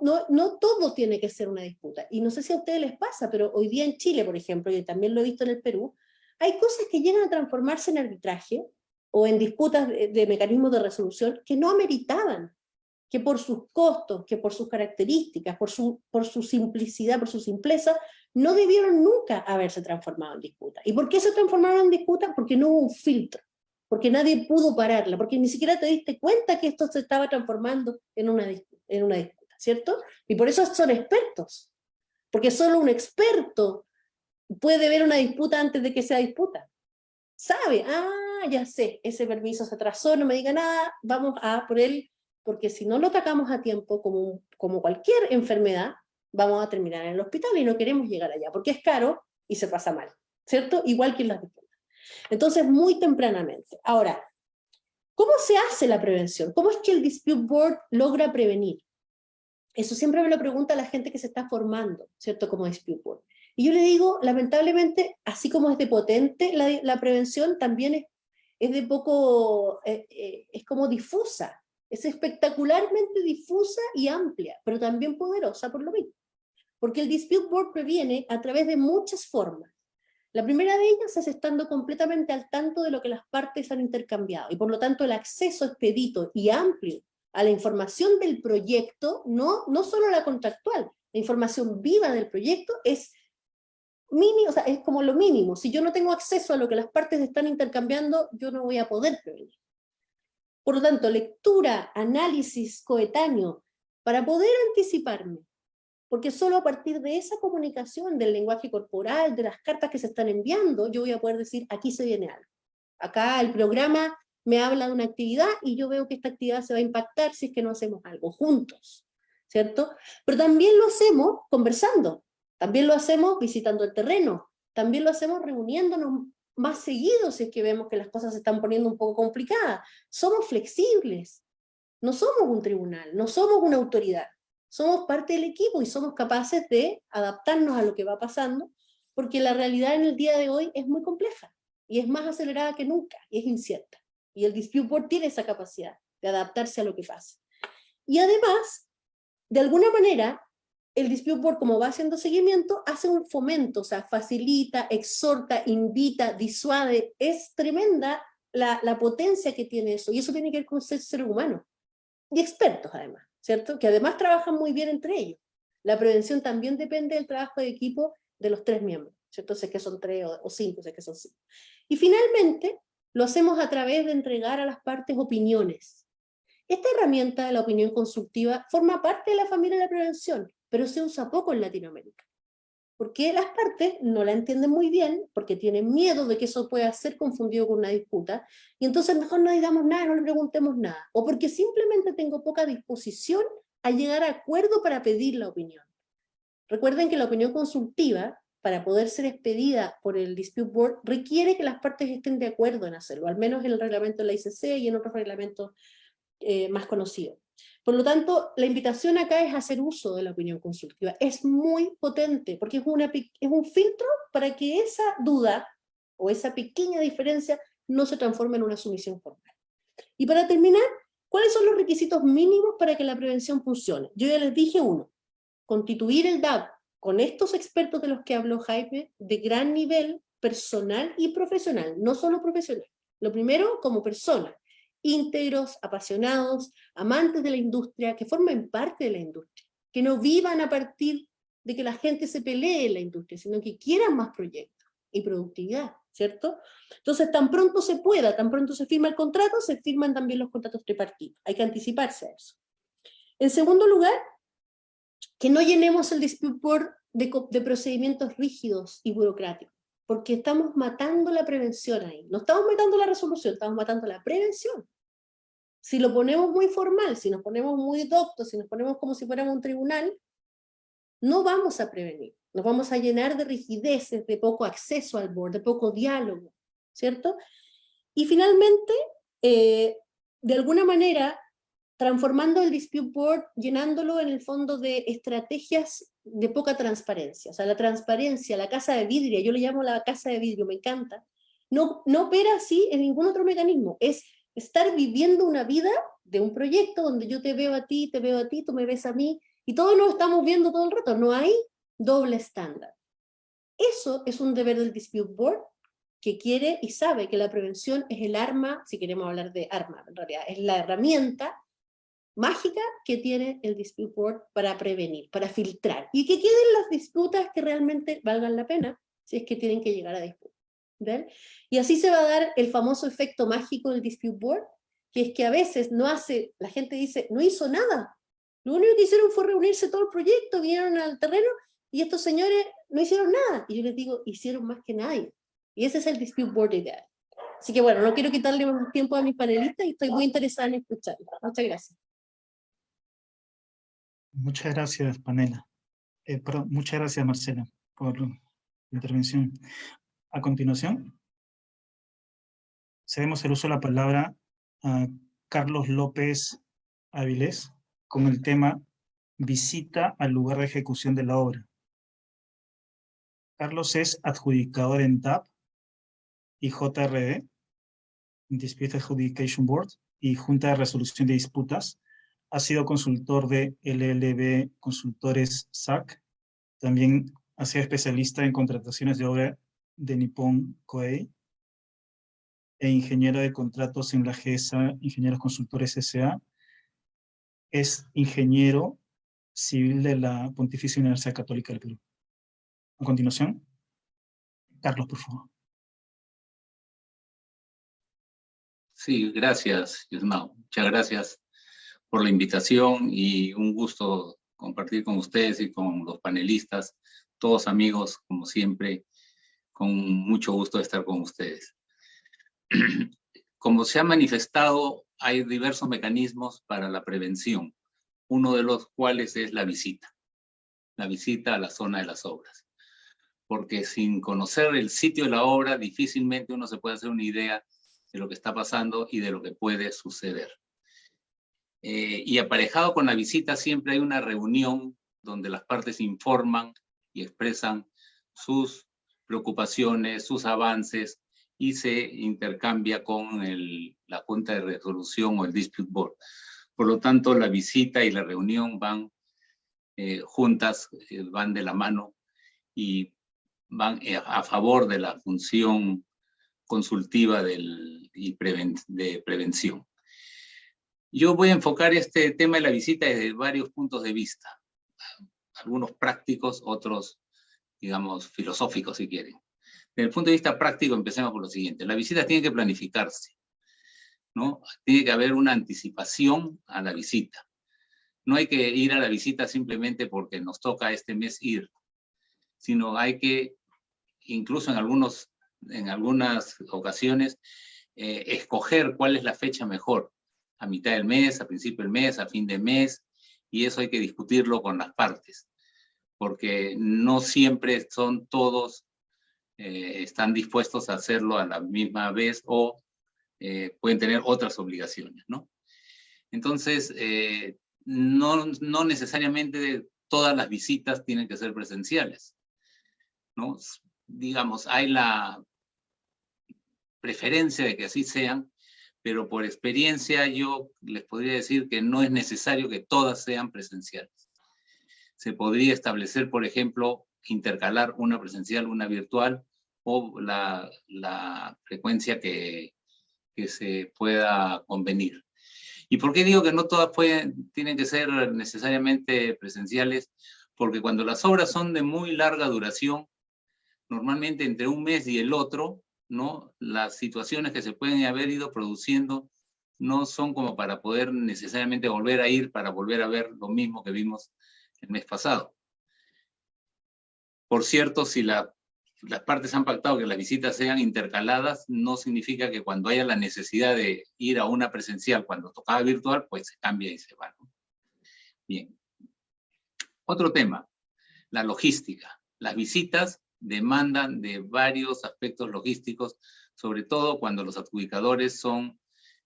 [SPEAKER 4] todo tiene que ser una disputa. Y no sé si a ustedes les pasa, pero hoy día en Chile, por ejemplo, y también lo he visto en el Perú, hay cosas que llegan a transformarse en arbitraje o en disputas de mecanismos de resolución que no ameritaban, que por sus costos, que por sus características, por su simplicidad, por su simpleza, no debieron nunca haberse transformado en disputa. ¿Y por qué se transformaron en disputa? Porque no hubo un filtro, porque nadie pudo pararla, porque ni siquiera te diste cuenta que esto se estaba transformando en una disputa, ¿cierto? Y por eso son expertos, porque solo un experto puede ver una disputa antes de que sea disputa. Sabe, ya sé, ese permiso se atrasó, no me diga nada, vamos a por él, porque si no lo atacamos a tiempo, como cualquier enfermedad, vamos a terminar en el hospital y no queremos llegar allá, porque es caro y se pasa mal, ¿cierto? Igual que en las disputas. Entonces, muy tempranamente. Ahora, ¿cómo se hace la prevención? ¿Cómo es que el Dispute Board logra prevenir? Eso siempre me lo pregunta la gente que se está formando, ¿cierto? Como Dispute Board. Y yo le digo, lamentablemente, así como es de potente la prevención, también es de poco, es como difusa. Es espectacularmente difusa y amplia, pero también poderosa por lo mismo. Porque el Dispute Board previene a través de muchas formas. La primera de ellas es estando completamente al tanto de lo que las partes han intercambiado, y por lo tanto el acceso expedito y amplio a la información del proyecto, no solo la contractual, la información viva del proyecto es mínimo, o sea, es como lo mínimo. Si yo no tengo acceso a lo que las partes están intercambiando, yo no voy a poder prevenir. Por lo tanto, lectura, análisis coetáneo, para poder anticiparme, porque solo a partir de esa comunicación, del lenguaje corporal, de las cartas que se están enviando, yo voy a poder decir, aquí se viene algo. Acá el programa me habla de una actividad y yo veo que esta actividad se va a impactar si es que no hacemos algo juntos, ¿cierto? Pero también lo hacemos conversando, también lo hacemos visitando el terreno, también lo hacemos reuniéndonos más seguido si es que vemos que las cosas se están poniendo un poco complicadas. Somos flexibles, no somos un tribunal, no somos una autoridad. Somos parte del equipo y somos capaces de adaptarnos a lo que va pasando, porque la realidad en el día de hoy es muy compleja y es más acelerada que nunca y es incierta. Y el Dispute Board tiene esa capacidad de adaptarse a lo que pasa. Y además, de alguna manera, el Dispute Board, como va haciendo seguimiento, hace un fomento, o sea, facilita, exhorta, invita, disuade. Es tremenda la potencia que tiene eso, y eso tiene que ver con ser humano. Y expertos, además, ¿cierto? Que además trabajan muy bien entre ellos. La prevención también depende del trabajo de equipo de los 3 miembros, ¿cierto? Sé que son 3 o 5, sé que son 5. Y finalmente, lo hacemos a través de entregar a las partes opiniones. Esta herramienta de la opinión constructiva forma parte de la familia de la prevención, pero se usa poco en Latinoamérica. Porque las partes no la entienden muy bien, porque tienen miedo de que eso pueda ser confundido con una disputa, y entonces mejor no digamos nada, no le preguntemos nada, o porque simplemente tengo poca disposición a llegar a acuerdo para pedir la opinión. Recuerden que la opinión consultiva, para poder ser expedida por el Dispute Board, requiere que las partes estén de acuerdo en hacerlo, al menos en el reglamento de la ICC y en otros reglamentos más conocidos. Por lo tanto, la invitación acá es hacer uso de la opinión consultiva. Es muy potente, porque es un filtro para que esa duda o esa pequeña diferencia no se transforme en una sumisión formal. Y para terminar, ¿cuáles son los requisitos mínimos para que la prevención funcione? Yo ya les dije uno, constituir el DAB con estos expertos de los que habló Jaime, de gran nivel personal y profesional, no solo profesional. Lo primero, como personas, íntegros, apasionados, amantes de la industria, que formen parte de la industria, que no vivan a partir de que la gente se pelee en la industria, sino que quieran más proyectos y productividad, ¿cierto? Entonces, tan pronto se pueda, tan pronto se firma el contrato, se firman también los contratos tripartitos. Hay que anticiparse a eso. En segundo lugar, que no llenemos el dispute board de procedimientos rígidos y burocráticos, porque estamos matando la prevención ahí. No estamos matando la resolución, estamos matando la prevención. Si lo ponemos muy formal, si nos ponemos muy doctos, si nos ponemos como si fuéramos un tribunal, no vamos a prevenir. Nos vamos a llenar de rigideces, de poco acceso al board, de poco diálogo, ¿cierto? Y finalmente, de alguna manera, transformando el dispute board, llenándolo en el fondo de estrategias de poca transparencia. O sea, la transparencia, la casa de vidrio, yo le llamo la casa de vidrio, me encanta, no opera así en ningún otro mecanismo. Es estar viviendo una vida de un proyecto donde yo te veo a ti, tú me ves a mí, y todos nos estamos viendo todo el rato. No hay doble estándar. Eso es un deber del dispute board, que quiere y sabe que la prevención es el arma, si queremos hablar de arma, en realidad, es la herramienta mágica que tiene el dispute board para prevenir, para filtrar, y que queden las disputas que realmente valgan la pena, si es que tienen que llegar a disputa. ¿Ven? Y así se va a dar el famoso efecto mágico del dispute board, que es que a veces no hace, la gente dice, no hizo nada, lo único que hicieron fue reunirse todo el proyecto, vinieron al terreno, y estos señores no hicieron nada, y yo les digo, hicieron más que nadie, y ese es el dispute board ideal. Así que bueno, no quiero quitarle más tiempo a mis panelistas, y estoy muy interesada en escucharlos. Muchas gracias.
[SPEAKER 2] Muchas gracias, Panela. Muchas gracias, Marcela, por la intervención. A continuación, cedemos el uso de la palabra a Carlos López Avilés con el tema Visita al lugar de ejecución de la obra. Carlos es adjudicador en TAP y JRD, Dispute Adjudication Board, y Junta de Resolución de Disputas. Ha sido consultor de LLB Consultores SAC. También ha sido especialista en contrataciones de obra de Nippon Koei e ingeniero de contratos en la GESA, Ingenieros Consultores S.A. Es ingeniero civil de la Pontificia Universidad Católica del Perú. A continuación, Carlos, por favor.
[SPEAKER 5] Sí, gracias, Yusmao. Muchas gracias por la invitación y un gusto compartir con ustedes y con los panelistas, todos amigos, como siempre, con mucho gusto de estar con ustedes. Como se ha manifestado, hay diversos mecanismos para la prevención, uno de los cuales es la visita a la zona de las obras. Porque sin conocer el sitio de la obra, difícilmente uno se puede hacer una idea de lo que está pasando y de lo que puede suceder. Y aparejado con la visita siempre hay una reunión donde las partes informan y expresan sus preocupaciones, sus avances, y se intercambia con la Junta de Resolución o el Dispute Board. Por lo tanto, la visita y la reunión van juntas, van de la mano y van a favor de la función consultiva de prevención. Yo voy a enfocar este tema de la visita desde varios puntos de vista, algunos prácticos, otros, digamos, filosóficos, si quieren. Desde el punto de vista práctico, empecemos por lo siguiente. La visita tiene que planificarse, ¿no? Tiene que haber una anticipación a la visita. No hay que ir a la visita simplemente porque nos toca este mes ir, sino hay que, incluso en algunas ocasiones, escoger cuál es la fecha mejor, a mitad del mes, a principio del mes, a fin de mes, y eso hay que discutirlo con las partes, porque no siempre son todos, están dispuestos a hacerlo a la misma vez o pueden tener otras obligaciones, ¿no? Entonces, no necesariamente todas las visitas tienen que ser presenciales, ¿no? Digamos, hay la preferencia de que así sean, pero por experiencia yo les podría decir que no es necesario que todas sean presenciales. Se podría establecer, por ejemplo, intercalar una presencial, una virtual, o la frecuencia que que se pueda convenir. ¿Y por qué digo que no todas tienen que ser necesariamente presenciales? Porque cuando las obras son de muy larga duración, normalmente entre un mes y el otro, ¿no? Las situaciones que se pueden haber ido produciendo no son como para poder necesariamente volver a ir, para volver a ver lo mismo que vimos el mes pasado. Por cierto, si las partes han pactado que las visitas sean intercaladas, no significa que cuando haya la necesidad de ir a una presencial, cuando tocaba virtual, pues se cambia y se va, ¿no? Bien. Otro tema, la logística. Las visitas demandan de varios aspectos logísticos, sobre todo cuando los adjudicadores son,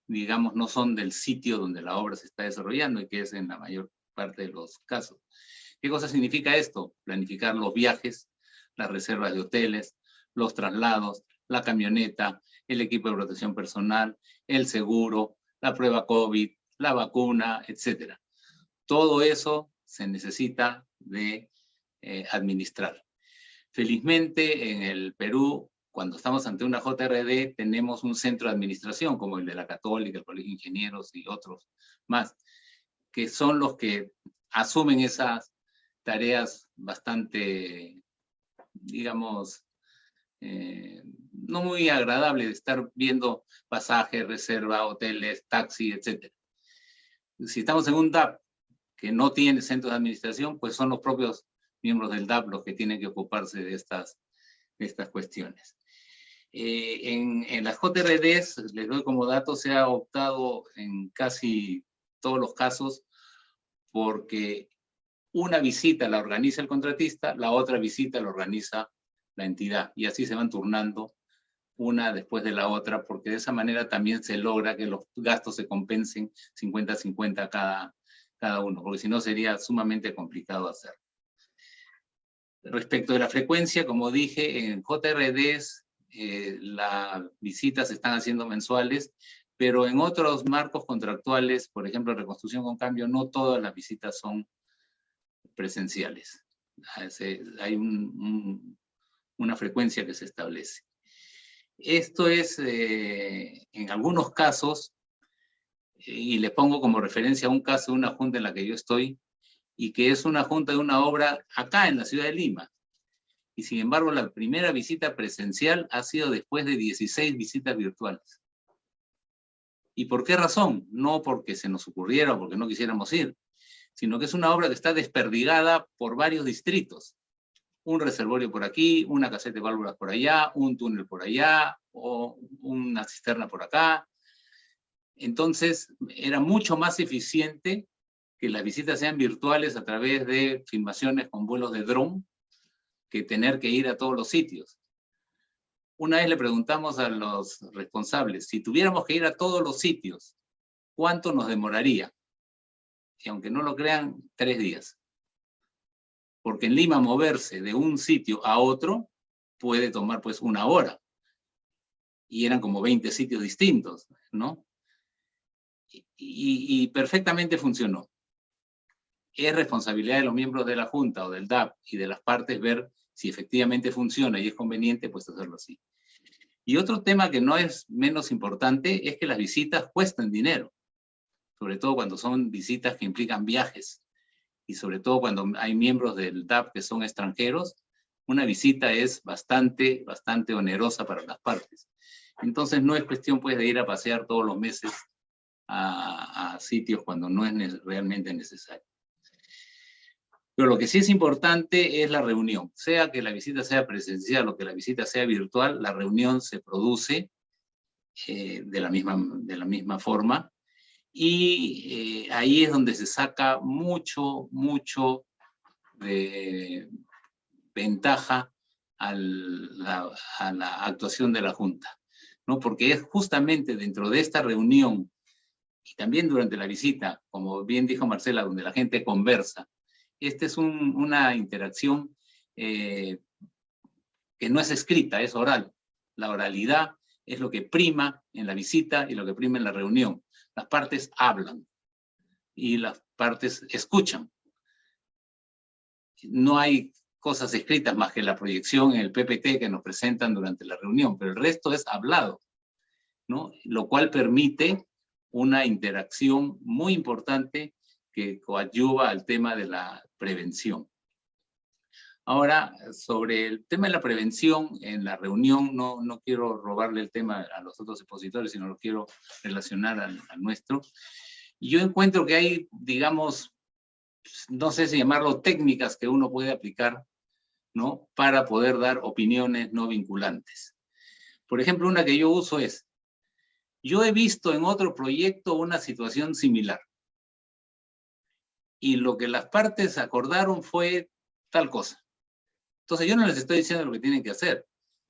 [SPEAKER 5] digamos, no son del sitio donde la obra se está desarrollando, y que es en la mayor parte de los casos. ¿Qué cosa significa esto? Planificar los viajes, las reservas de hoteles, los traslados, la camioneta, el equipo de protección personal, el seguro, la prueba COVID, la vacuna, etc. Todo eso se necesita de administrar. Felizmente en el Perú, cuando estamos ante una JRD, tenemos un centro de administración como el de la Católica, el Colegio de Ingenieros y otros más, que son los que asumen esas tareas bastante, digamos, no muy agradables de estar viendo pasajes, reserva, hoteles, taxi, etc. Si estamos en un DAP que no tiene centros de administración, pues son los propios miembros del DAP los que tienen que ocuparse de estas cuestiones. En las JRDs, les doy como dato, se ha optado en casi todos los casos porque una visita la organiza el contratista, la otra visita la organiza la entidad, y así se van turnando una después de la otra, porque de esa manera también se logra que los gastos se compensen 50-50 cada uno, porque si no sería sumamente complicado hacerlo. Respecto de la frecuencia, como dije, en JRDs las visitas se están haciendo mensuales, pero en otros marcos contractuales, por ejemplo, reconstrucción con cambio, no todas las visitas son presenciales. Hay una frecuencia que se establece. Esto es, en algunos casos, y le pongo como referencia un caso de una junta en la que yo estoy, y que es una junta de una obra acá en la ciudad de Lima. Y sin embargo, la primera visita presencial ha sido después de 16 visitas virtuales. ¿Y por qué razón? No porque se nos ocurriera o porque no quisiéramos ir, sino que es una obra que está desperdigada por varios distritos. Un reservorio por aquí, una caseta de válvulas por allá, un túnel por allá, o una cisterna por acá. Entonces, era mucho más eficiente que las visitas sean virtuales a través de filmaciones con vuelos de dron, que tener que ir a todos los sitios. Una vez le preguntamos a los responsables, si tuviéramos que ir a todos los sitios, ¿cuánto nos demoraría? Y aunque no lo crean, 3 días. Porque en Lima moverse de un sitio a otro puede tomar pues 1 hora. Y eran como 20 sitios distintos, ¿no? Y perfectamente funcionó. Es responsabilidad de los miembros de la Junta o del DAP y de las partes ver si efectivamente funciona y es conveniente, pues hacerlo así. Y otro tema que no es menos importante es que las visitas cuestan dinero, sobre todo cuando son visitas que implican viajes, y sobre todo cuando hay miembros del DAP que son extranjeros, una visita es bastante onerosa para las partes. Entonces no es cuestión pues de ir a pasear todos los meses a sitios cuando no es realmente necesario. Pero lo que sí es importante es la reunión. Sea que la visita sea presencial o que la visita sea virtual, la reunión se produce de la misma forma. Y ahí es donde se saca mucho de ventaja a la actuación de la Junta, ¿no? Porque es justamente dentro de esta reunión y también durante la visita, como bien dijo Marcela, donde la gente conversa. Esta es una interacción que no es escrita, es oral. La oralidad es lo que prima en la visita y lo que prima en la reunión. Las partes hablan y las partes escuchan. No hay cosas escritas más que la proyección en el PPT que nos presentan durante la reunión, pero el resto es hablado. ¿no? Lo cual permite una interacción muy importante que coadyuva al tema de la prevención. Ahora, sobre el tema de la prevención, en la reunión no quiero robarle el tema a los otros expositores, sino lo quiero relacionar al nuestro. Y yo encuentro que hay, digamos, no sé si llamarlo técnicas que uno puede aplicar, ¿no? Para poder dar opiniones no vinculantes. Por ejemplo, una que yo uso es, yo he visto en otro proyecto una situación similar. Y lo que las partes acordaron fue tal cosa. Entonces yo no les estoy diciendo lo que tienen que hacer.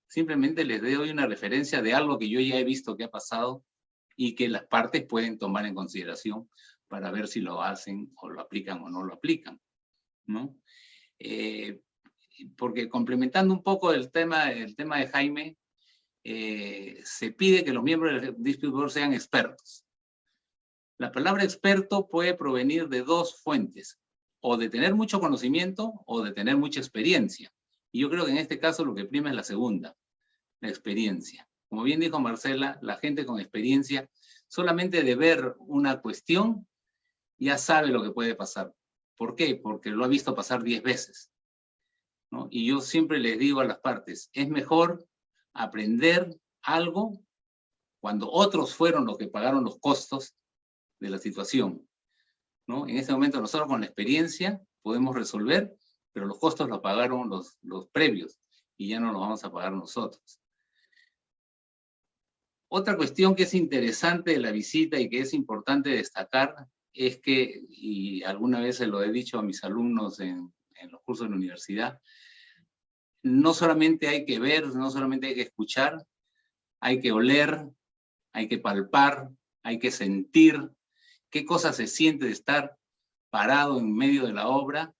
[SPEAKER 5] Simplemente les doy una referencia de algo que yo ya he visto que ha pasado y que las partes pueden tomar en consideración para ver si lo hacen o lo aplican o no lo aplican, ¿no? Porque complementando un poco el tema de Jaime, se pide que los miembros del Dispute Board sean expertos. La palabra experto puede provenir de dos fuentes, o de tener mucho conocimiento o de tener mucha experiencia. Y yo creo que en este caso lo que prima es la segunda, la experiencia. Como bien dijo Marcela, la gente con experiencia, solamente de ver una cuestión, ya sabe lo que puede pasar. ¿Por qué? Porque lo ha visto pasar 10 veces, ¿no? Y yo siempre les digo a las partes, es mejor aprender algo cuando otros fueron los que pagaron los costos de la situación, ¿no? En este momento nosotros con la experiencia podemos resolver, pero los costos los pagaron los previos y ya no los vamos a pagar nosotros. Otra cuestión que es interesante de la visita y que es importante destacar es que, y alguna vez se lo he dicho a mis alumnos en los cursos de la universidad, no solamente hay que ver, no solamente hay que escuchar, hay que oler, hay que palpar, hay que sentir qué cosa se siente de estar parado en medio de la obra,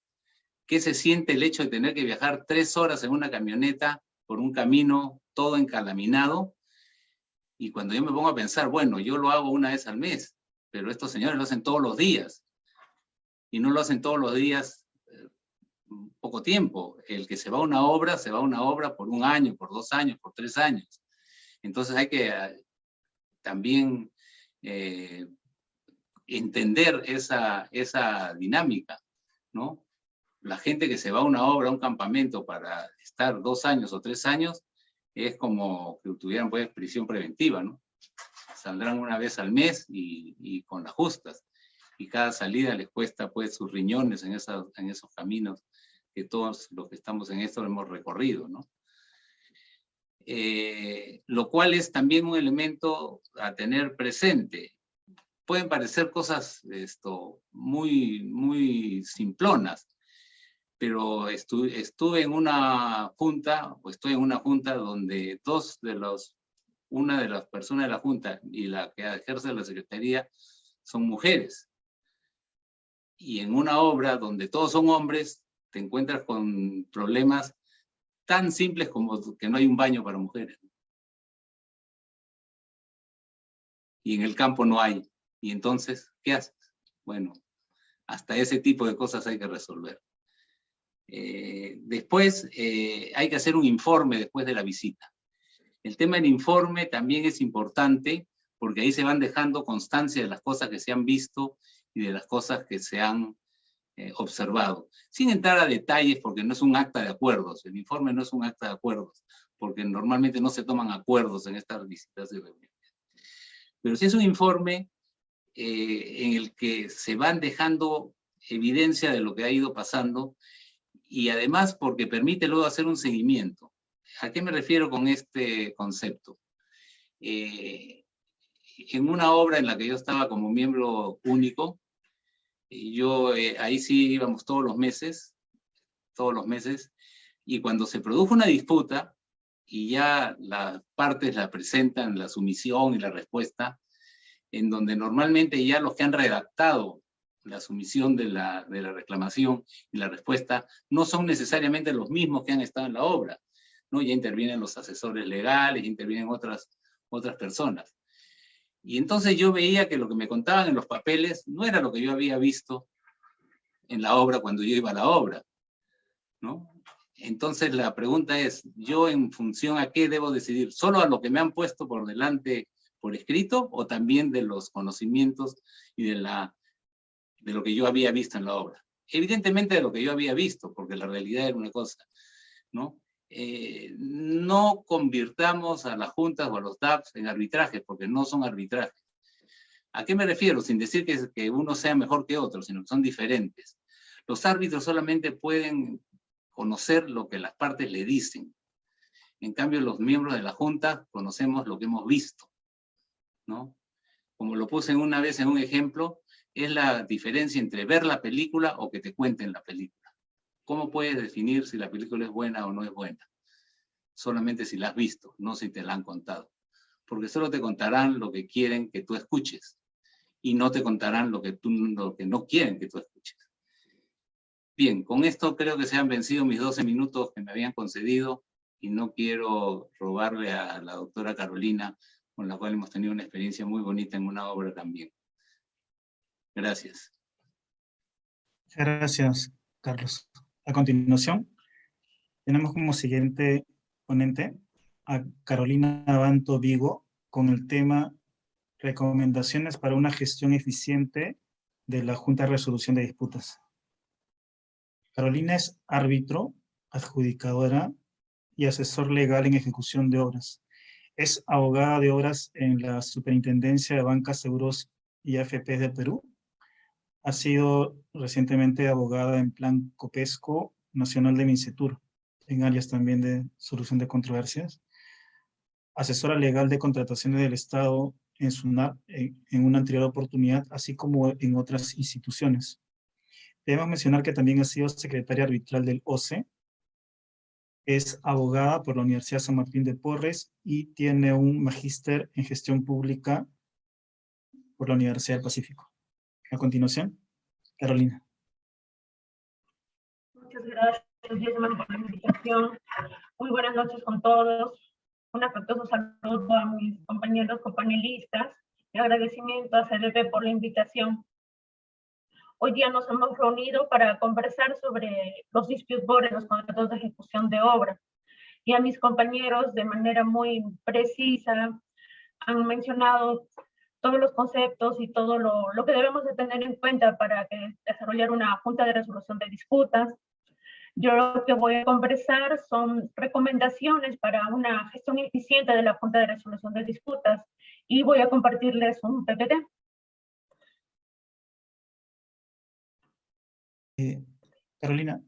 [SPEAKER 5] qué se siente el hecho de tener que viajar 3 horas en una camioneta por un camino todo encalaminado. Y cuando yo me pongo a pensar, bueno, yo lo hago una vez al mes, pero estos señores lo hacen todos los días. Y no lo hacen todos los días poco tiempo. El que se va a una obra por 1 año, por 2 años, por 3 años. Entonces hay que también entender esa dinámica, ¿no? La gente que se va a una obra, a un campamento para estar 2 años o 3 años, es como que tuvieran pues prisión preventiva, ¿no? Saldrán una vez al mes y con las justas. Y cada salida les cuesta pues sus riñones en esos caminos que todos los que estamos en esto hemos recorrido, ¿no? Lo cual es también un elemento a tener presente. Pueden parecer cosas muy simplonas, pero estuve en una junta, o estoy en una junta donde una de las personas de la junta y la que ejerce la secretaría son mujeres. Y en una obra donde todos son hombres, te encuentras con problemas tan simples como que no hay un baño para mujeres. Y en el campo no hay. Y entonces, ¿qué haces? Bueno, hasta ese tipo de cosas hay que resolver. Después, hay que hacer un informe después de la visita. El tema del informe también es importante porque ahí se van dejando constancia de las cosas que se han visto y de las cosas que se han observado. Sin entrar a detalles porque no es un acta de acuerdos. El informe no es un acta de acuerdos porque normalmente no se toman acuerdos en estas visitas y reuniones. Pero sí es un informe en el que se van dejando evidencia de lo que ha ido pasando y además porque permite luego hacer un seguimiento. ¿A qué me refiero con este concepto? En una obra en la que yo estaba como miembro único, ahí sí íbamos todos los meses, y cuando se produjo una disputa y ya las partes la presentan, la sumisión y la respuesta, en donde normalmente ya los que han redactado la sumisión de la reclamación y la respuesta no son necesariamente los mismos que han estado en la obra, ¿no? Ya intervienen los asesores legales, intervienen otras personas. Y entonces yo veía que lo que me contaban en los papeles no era lo que yo había visto en la obra cuando yo iba a la obra, ¿no? Entonces la pregunta es, ¿yo en función a qué debo decidir? ¿Solo a lo que me han puesto por delante por escrito o también de los conocimientos y de lo que yo había visto en la obra. Evidentemente de lo que yo había visto, porque la realidad era una cosa, ¿no? No convirtamos a las juntas o a los DAPs en arbitrajes, porque no son arbitrajes. ¿A qué me refiero? Sin decir que uno sea mejor que otro, sino que son diferentes. Los árbitros solamente pueden conocer lo que las partes le dicen. En cambio, los miembros de la junta conocemos lo que hemos visto, ¿no? Como lo puse una vez en un ejemplo, es la diferencia entre ver la película o que te cuenten la película. ¿Cómo puedes definir si la película es buena o no es buena? Solamente si la has visto, no si te la han contado. Porque solo te contarán lo que quieren que tú escuches y no te contarán lo que no quieren que tú escuches. Bien, con esto creo que se han vencido mis 12 minutos que me habían concedido y no quiero robarle a la doctora Carolina, con la cual hemos tenido una experiencia muy bonita en una obra también. Gracias.
[SPEAKER 2] Gracias, Carlos. A continuación, tenemos como siguiente ponente a Carolina Abanto Vigo con el tema Recomendaciones para una gestión eficiente de la Junta de Resolución de Disputas. Carolina es árbitro, adjudicadora y asesor legal en ejecución de obras. Es abogada de obras en la Superintendencia de Bancas, Seguros y AFPs del Perú. Ha sido recientemente abogada en Plan Copesco Nacional de Mincetur, en áreas también de solución de controversias. Asesora legal de contrataciones del Estado en SUNAT en una anterior oportunidad, así como en otras instituciones. Debemos mencionar que también ha sido secretaria arbitral del OCE, es abogada por la Universidad San Martín de Porres y tiene un magíster en gestión pública por la Universidad del Pacífico. A continuación, Carolina.
[SPEAKER 6] Muchas gracias, Yesman, por la invitación. Muy buenas noches con todos. Un afectuoso saludo a mis compañeros copanelistas y agradecimiento a CDP por la invitación. Hoy día nos hemos reunido para conversar sobre los dispute board en los contratos de ejecución de obra. Y a mis compañeros, de manera muy precisa, han mencionado todos los conceptos y todo lo que debemos de tener en cuenta para desarrollar una junta de resolución de disputas. Yo lo que voy a conversar son recomendaciones para una gestión eficiente de la junta de resolución de disputas y voy a compartirles un PPT.
[SPEAKER 2] Carolina,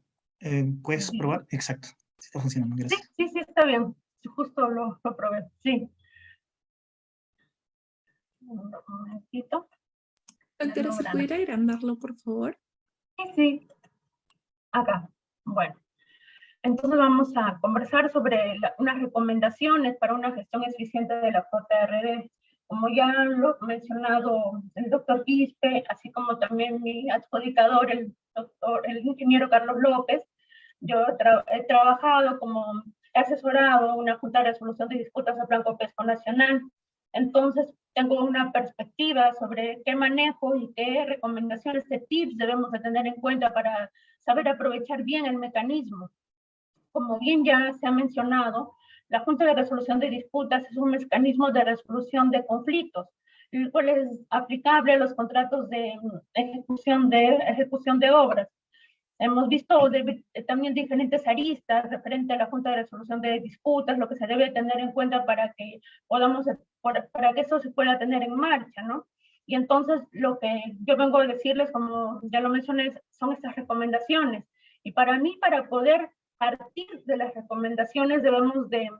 [SPEAKER 2] ¿puedes probar? Exacto, sí está funcionando, gracias.
[SPEAKER 6] Sí, está bien, justo lo probé, sí. Un momentito.
[SPEAKER 1] Doctora, ¿se pudiera agrandarlo, por favor?
[SPEAKER 6] Sí. Acá. Bueno. Entonces vamos a conversar sobre unas recomendaciones para una gestión eficiente de la JRD. Como ya lo ha mencionado el doctor Quispe, así como también mi adjudicador, el ingeniero Carlos López, yo he trabajado he asesorado una junta de resolución de disputas a Plan Copesco Nacional. Entonces tengo una perspectiva sobre qué manejo y qué recomendaciones, qué tips debemos de tener en cuenta para saber aprovechar bien el mecanismo. Como bien ya se ha mencionado, la Junta de Resolución de Disputas es un mecanismo de resolución de conflictos, el cual es aplicable a los contratos de ejecución de obras. Hemos visto también diferentes aristas referente a la Junta de Resolución de Disputas, lo que se debe tener en cuenta para que eso se pueda tener en marcha, ¿no? Y entonces lo que yo vengo a decirles, como ya lo mencioné, son estas recomendaciones. Y para mí, para poder partir de las recomendaciones, debemos de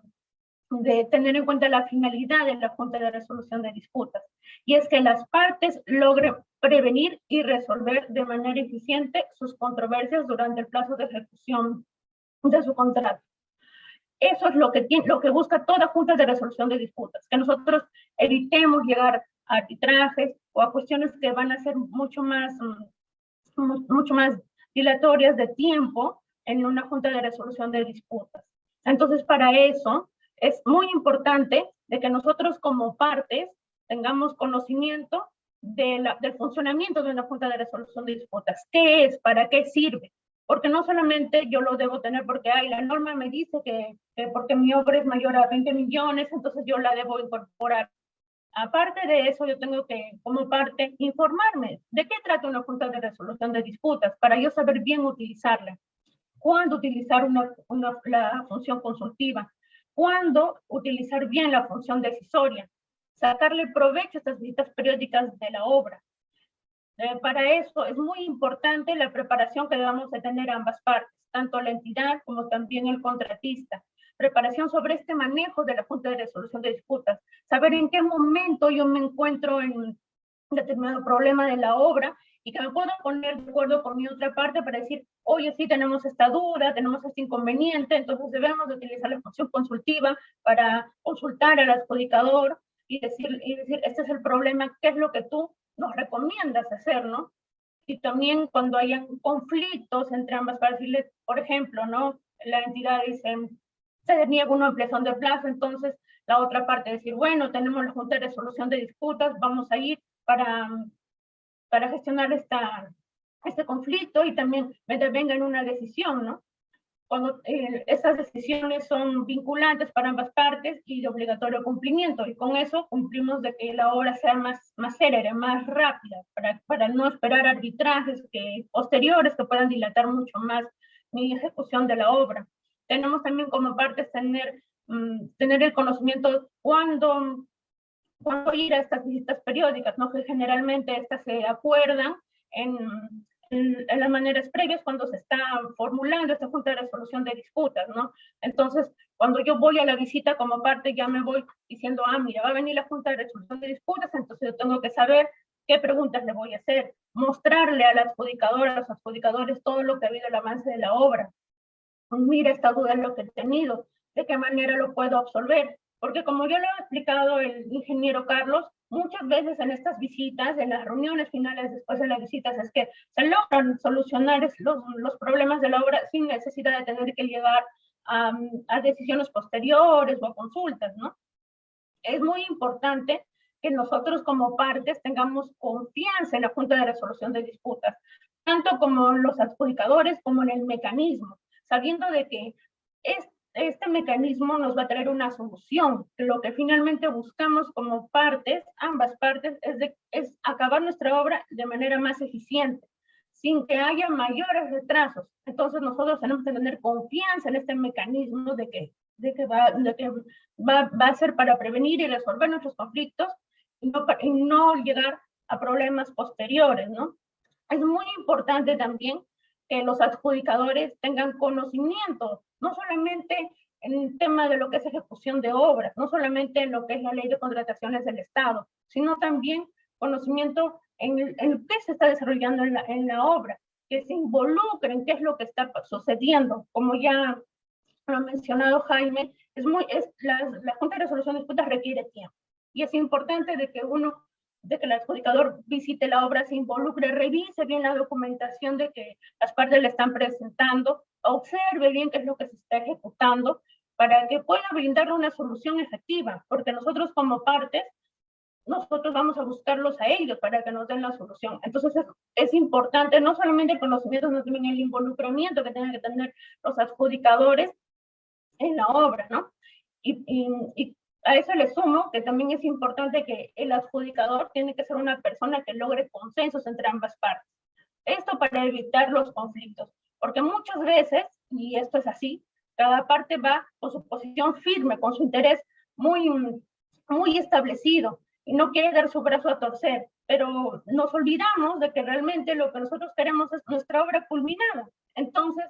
[SPEAKER 6] tener en cuenta la finalidad de la Junta de Resolución de Disputas, y es que las partes logren prevenir y resolver de manera eficiente sus controversias durante el plazo de ejecución de su contrato. Eso es lo que busca toda Junta de Resolución de Disputas, que nosotros evitemos llegar a arbitrajes o a cuestiones que van a ser mucho más dilatorias de tiempo en una Junta de Resolución de Disputas. Entonces, para eso es muy importante de que nosotros como partes tengamos conocimiento del funcionamiento de una Junta de Resolución de Disputas. ¿Qué es? ¿Para qué sirve? Porque no solamente yo lo debo tener porque la norma me dice que porque mi obra es mayor a 20 millones, entonces yo la debo incorporar. Aparte de eso, yo tengo que, como parte, informarme de qué trata una junta de resolución de disputas para yo saber bien utilizarla. Cuándo utilizar la función consultiva, cuándo utilizar bien la función decisoria, sacarle provecho a estas visitas periódicas de la obra. Para eso es muy importante la preparación que debemos de tener ambas partes, tanto la entidad como también el contratista. Preparación sobre este manejo de la Junta de Resolución de Disputas, saber en qué momento yo me encuentro en un determinado problema de la obra y que me puedo poner de acuerdo con mi otra parte para decir, oye, sí, tenemos esta duda, tenemos este inconveniente, entonces debemos de utilizar la función consultiva para consultar al adjudicador y decir, este es el problema, ¿qué es lo que tú nos recomiendas hacer, ¿no? Y también cuando hayan conflictos entre ambas partes, por ejemplo, ¿no? La entidad dice, se deniega una ampliación de plazo, entonces la otra parte decir, bueno, tenemos la Junta de Resolución de Disputas, vamos a ir para gestionar este conflicto y también me devengan una decisión, ¿no? Cuando esas decisiones son vinculantes para ambas partes y de obligatorio cumplimiento, y con eso cumplimos de que la obra sea más célere, más rápida, para no esperar arbitrajes posteriores que puedan dilatar mucho más mi ejecución de la obra. Tenemos también como partes tener el conocimiento cuándo ir a estas visitas periódicas, ¿no? Que generalmente estas se acuerdan en las maneras previas cuando se está formulando esta Junta de Resolución de Disputas, ¿no? Entonces, cuando yo voy a la visita como parte, ya me voy diciendo, mira, va a venir la Junta de Resolución de Disputas, entonces yo tengo que saber qué preguntas le voy a hacer, mostrarle al adjudicador, a los adjudicadores, todo lo que ha habido el avance de la obra. Mira, esta duda es lo que he tenido, de qué manera lo puedo absolver, porque como ya lo ha explicado el ingeniero Carlos, muchas veces en estas visitas, en las reuniones finales después de las visitas, es que se logran solucionar los problemas de la obra sin necesidad de tener que llegar a decisiones posteriores o a consultas, ¿no? Es muy importante que nosotros como partes tengamos confianza en la Junta de Resolución de Disputas, tanto como los adjudicadores como en el mecanismo, sabiendo de que este mecanismo nos va a traer una solución. Lo que finalmente buscamos como partes, ambas partes, es acabar nuestra obra de manera más eficiente, sin que haya mayores retrasos. Entonces nosotros tenemos que tener confianza en este mecanismo de que va a ser para prevenir y resolver nuestros conflictos y no llegar a problemas posteriores, ¿no? Es muy importante también que los adjudicadores tengan conocimiento, no solamente en el tema de lo que es ejecución de obras, no solamente en lo que es la ley de contrataciones del Estado, sino también conocimiento en qué se está desarrollando en la obra, que se involucren, qué es lo que está sucediendo. Como ya lo ha mencionado Jaime, la Junta de Resolución de Disputas requiere tiempo, y es importante de que el adjudicador visite la obra, se involucre, revise bien la documentación de que las partes le están presentando, observe bien qué es lo que se está ejecutando, para que pueda brindarle una solución efectiva, porque nosotros como partes, nosotros vamos a buscarlos a ellos para que nos den la solución. Entonces es importante no solamente el conocimiento, sino también el involucramiento que tengan que tener los adjudicadores en la obra, ¿no? Y a eso le sumo que también es importante que el adjudicador tiene que ser una persona que logre consensos entre ambas partes. Esto para evitar los conflictos, porque muchas veces, y esto es así, cada parte va con su posición firme, con su interés muy establecido, y no quiere dar su brazo a torcer, pero nos olvidamos de que realmente lo que nosotros queremos es nuestra obra culminada. Entonces,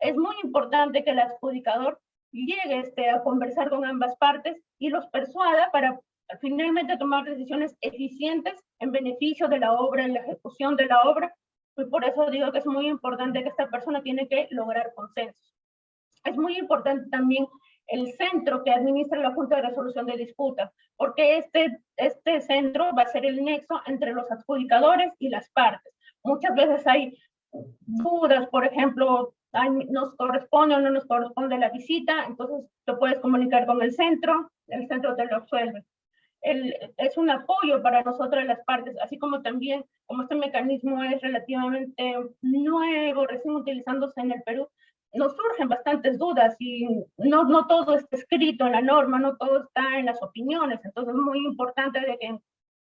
[SPEAKER 6] es muy importante que el adjudicador llegue a conversar con ambas partes y los persuada para finalmente tomar decisiones eficientes en beneficio de la obra, en la ejecución de la obra. Y por eso digo que es muy importante que esta persona tiene que lograr consensos. Es muy importante también el centro que administra la Junta de Resolución de Disputas, porque este centro va a ser el nexo entre los adjudicadores y las partes. Muchas veces hay dudas, por ejemplo, nos corresponde o no nos corresponde la visita, entonces te puedes comunicar con el centro te lo resuelve. Es un apoyo para nosotras las partes, así como también, como este mecanismo es relativamente nuevo, recién utilizándose en el Perú, nos surgen bastantes dudas y no todo está escrito en la norma, no todo está en las opiniones, entonces es muy importante de que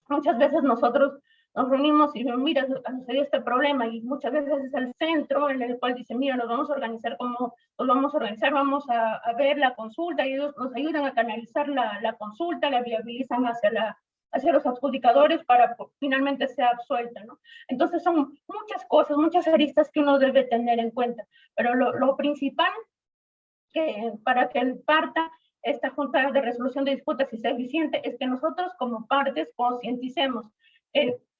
[SPEAKER 6] muchas veces nosotros nos reunimos y mira, ha sucedido este problema y muchas veces es el centro en el cual dice, mira, nos vamos a organizar como nos vamos a organizar, vamos a ver la consulta y ellos nos ayudan a canalizar la consulta, la viabilizan hacia los adjudicadores para que finalmente sea absuelta, ¿no? Entonces son muchas cosas, muchas aristas que uno debe tener en cuenta, pero lo principal que para que parta esta Junta de Resolución de Disputas y sea eficiente es que nosotros como partes concienticemos.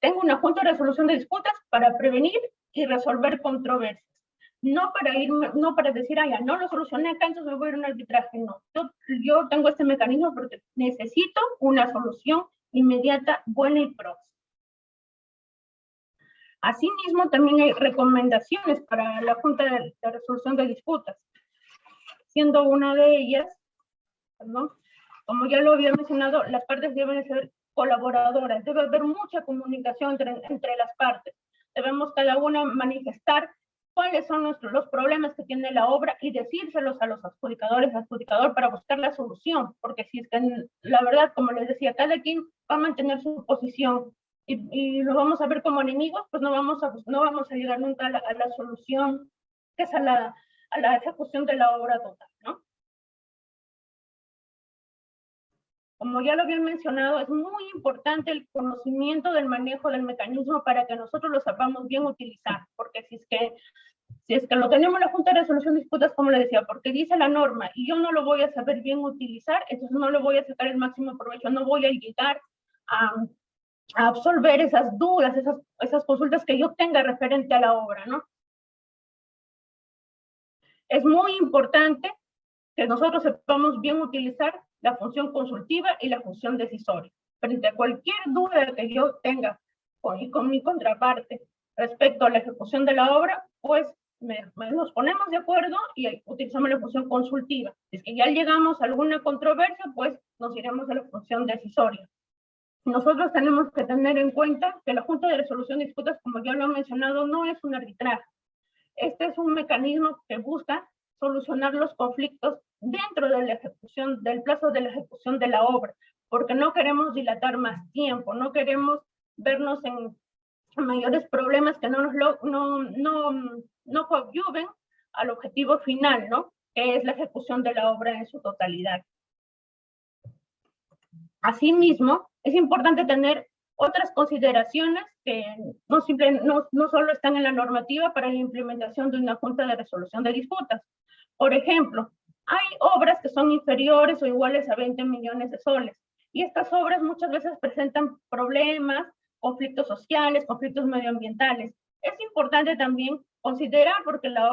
[SPEAKER 6] Tengo una Junta de Resolución de Disputas para prevenir y resolver controversias. No para decir, ya no lo solucioné acá, entonces me voy a ir a un arbitraje. No, yo tengo este mecanismo porque necesito una solución inmediata, buena y próxima. Asimismo, también hay recomendaciones para la Junta de Resolución de Disputas, siendo una de ellas, ¿no? Como ya lo había mencionado, las partes deben ser colaboradoras, debe haber mucha comunicación entre las partes, debemos cada una manifestar cuáles son los problemas que tiene la obra y decírselos a los adjudicador para buscar la solución, porque si es que la verdad, como les decía, cada quien va a mantener su posición y lo vamos a ver como enemigos, pues no vamos a llegar nunca a la solución, que es a la ejecución de la obra total, ¿no? Como ya lo habían mencionado, es muy importante el conocimiento del manejo del mecanismo para que nosotros lo sepamos bien utilizar, porque si es que lo tenemos en la Junta de Resolución de Disputas, como le decía, porque dice la norma y yo no lo voy a saber bien utilizar, entonces no le voy a sacar el máximo provecho, no voy a llegar a absolver esas dudas, esas consultas que yo tenga referente a la obra, ¿no? Es muy importante que nosotros sepamos bien utilizar la función consultiva y la función decisoria. Frente a cualquier duda que yo tenga con mi contraparte respecto a la ejecución de la obra, pues nos ponemos de acuerdo y utilizamos la función consultiva. Si es que ya llegamos a alguna controversia, pues nos iremos a la función decisoria. Nosotros tenemos que tener en cuenta que la Junta de Resolución de Disputas, como ya lo he mencionado, no es un arbitraje. Este es un mecanismo que busca solucionar los conflictos dentro de la ejecución, del plazo de la ejecución de la obra, porque no queremos dilatar más tiempo, no queremos vernos en mayores problemas que no coadyuven al objetivo final, ¿no? Que es la ejecución de la obra en su totalidad. Asimismo, es importante tener otras consideraciones que no solo están en la normativa para la implementación de una Junta de Resolución de Disputas. Por ejemplo, hay obras que son inferiores o iguales a 20 millones de soles, y estas obras muchas veces presentan problemas, conflictos sociales, conflictos medioambientales. Es importante también considerar, porque la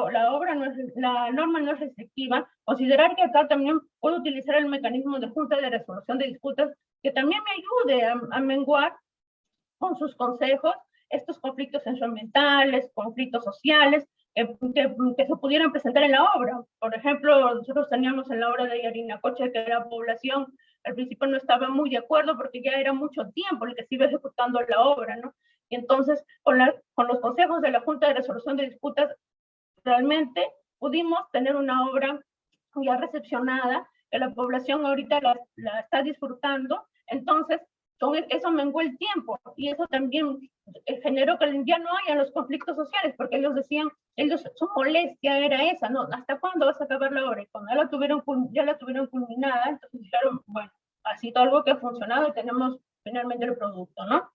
[SPEAKER 6] norma no es restrictiva, considerar que acá también puedo utilizar el mecanismo de Junta de Resolución de Disputas, que también me ayude a menguar con sus consejos estos conflictos socioambientales, conflictos sociales, que se pudieran presentar en la obra. Por ejemplo, nosotros teníamos en la obra de Yarinacocha que la población al principio no estaba muy de acuerdo porque ya era mucho tiempo el que se iba ejecutando la obra, ¿no? Y entonces, con los consejos de la Junta de Resolución de Disputas, realmente pudimos tener una obra ya recepcionada, que la población ahorita la está disfrutando. Entonces, eso menguó el tiempo y eso también generó que ya no haya los conflictos sociales, porque ellos decían, su molestia era esa, ¿no? ¿Hasta cuándo vas a acabar la obra? Y cuando ya la tuvieron culminada, entonces dijeron, bueno, ha sido algo que ha funcionado y tenemos finalmente el producto, ¿no?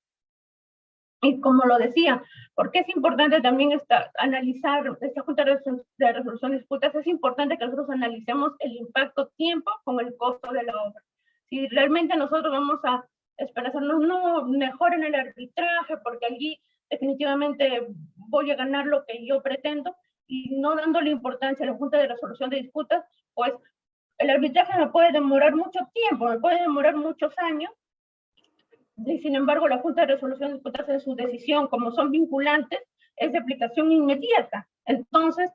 [SPEAKER 6] Y como lo decía, ¿por qué es importante también analizar esta Junta de Resolución de Disputas? Es importante que nosotros analicemos el impacto tiempo con el costo de la obra. Si realmente nosotros vamos a esperanzarnos, no mejor en el arbitraje, porque allí definitivamente voy a ganar lo que yo pretendo, y no dándole importancia a la Junta de Resolución de Disputas, pues el arbitraje me puede demorar mucho tiempo, me puede demorar muchos años, y sin embargo la Junta de Resolución de Disputas en su decisión, como son vinculantes, es de aplicación inmediata. Entonces,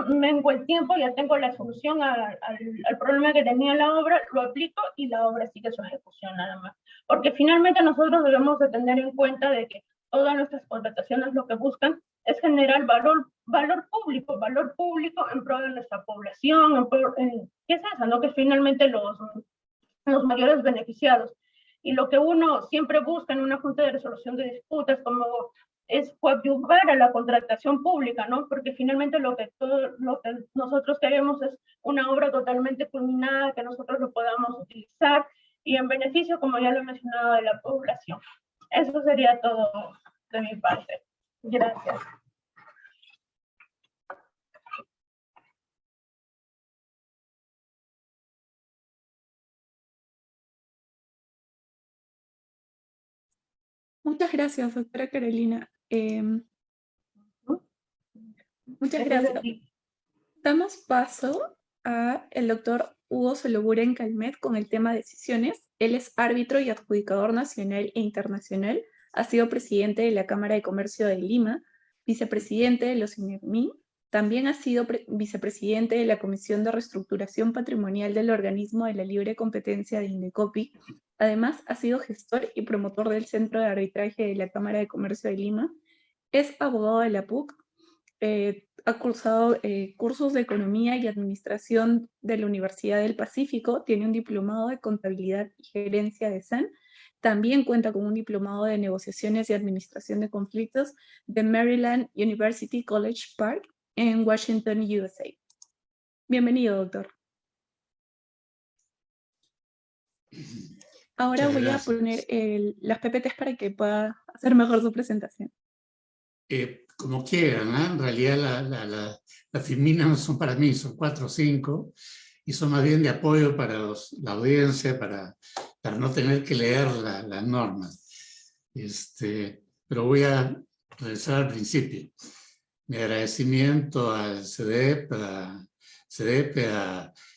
[SPEAKER 6] mengo el tiempo, ya tengo la solución al problema que tenía la obra, lo aplico y la obra sigue su ejecución nada más. Porque finalmente nosotros debemos de tener en cuenta de que todas nuestras contrataciones lo que buscan es generar valor valor público en pro de nuestra población, ¿qué es eso, no? Que finalmente los mayores beneficiados. Y lo que uno siempre busca en una junta de resolución de disputas como es coadyuvar a la contratación pública, ¿no? Porque finalmente lo que nosotros queremos es una obra totalmente culminada, que nosotros lo podamos utilizar y en beneficio, como ya lo he mencionado, de la población. Eso sería todo de mi parte. Gracias.
[SPEAKER 1] Muchas gracias, doctora Carolina. Muchas gracias. Damos paso a el doctor Hugo Soloburen Calmet con el tema decisiones. Él es árbitro y adjudicador nacional e internacional. Ha sido presidente de la Cámara de Comercio de Lima, vicepresidente de los INERMIN. También ha sido vicepresidente de la Comisión de Reestructuración Patrimonial del Organismo de la Libre Competencia de Indecopi. Además, ha sido gestor y promotor del Centro de Arbitraje de la Cámara de Comercio de Lima. Es abogado de la PUC. Ha cursado cursos de Economía y Administración de la Universidad del Pacífico. Tiene un diplomado de Contabilidad y Gerencia de SAN. También cuenta con un diplomado de Negociaciones y Administración de Conflictos de Maryland University College Park en Washington, USA. Bienvenido, doctor. Ahora voy a poner las PPTs para que pueda hacer mejor su presentación.
[SPEAKER 7] Como quieran, ¿eh? En realidad las filminas no son para mí, son 4 o 5, y son más bien de apoyo para la audiencia, para no tener que leer las normas. Pero voy a regresar al principio. Mi agradecimiento al CDEP,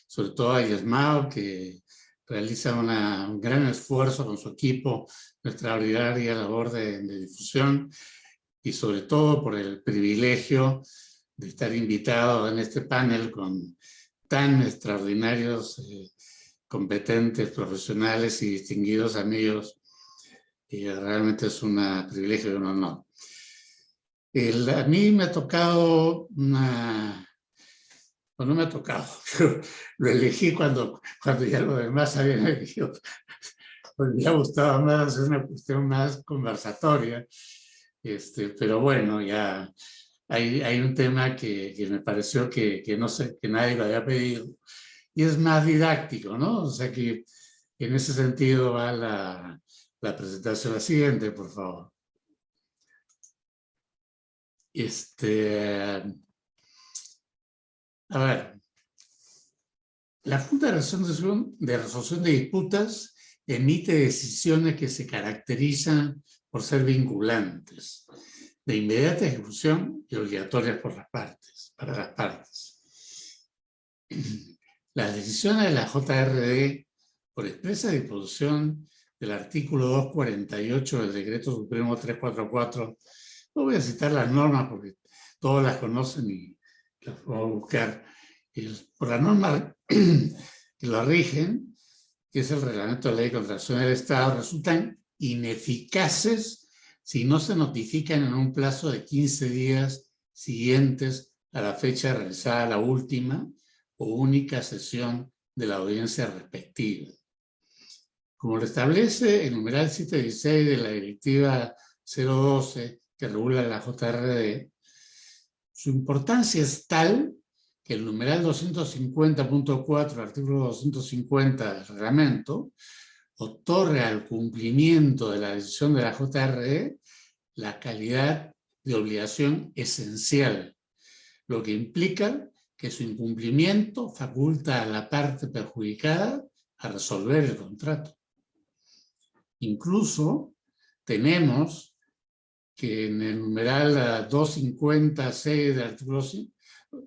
[SPEAKER 7] sobre todo a Yesmao, que realiza un gran esfuerzo con su equipo, nuestra extraordinaria labor de difusión, y sobre todo por el privilegio de estar invitado en este panel con tan extraordinarios, competentes, profesionales y distinguidos amigos. Y realmente es un privilegio y un honor. A mí me ha tocado no me ha tocado, lo elegí cuando ya los demás habían elegido. Pues me ha gustado más, es una cuestión más conversatoria. Pero bueno, ya hay un tema que me pareció que no sé, que nadie lo había pedido, y es más didáctico, ¿no? O sea que en ese sentido va la presentación. La siguiente, por favor. A ver, la Junta de Resolución de Disputas emite decisiones que se caracterizan por ser vinculantes, de inmediata ejecución y obligatorias para las partes. Las decisiones de la JRD, por expresa disposición del artículo 248 del Decreto Supremo 344, no voy a citar las normas porque todos las conocen y las voy a buscar. Por la norma que lo rigen, que es el Reglamento de Ley de Contratación del Estado, resultan ineficaces si no se notifican en un plazo de 15 días siguientes a la fecha realizada la última o única sesión de la audiencia respectiva. Como lo establece el numeral 716 de la Directiva 012 que regula la JRD, su importancia es tal que el numeral 250.4, artículo 250 del reglamento, otorga al cumplimiento de la decisión de la JRD la calidad de obligación esencial, lo que implica que su incumplimiento faculta a la parte perjudicada a resolver el contrato. Incluso tenemos que en el numeral 256 del artículo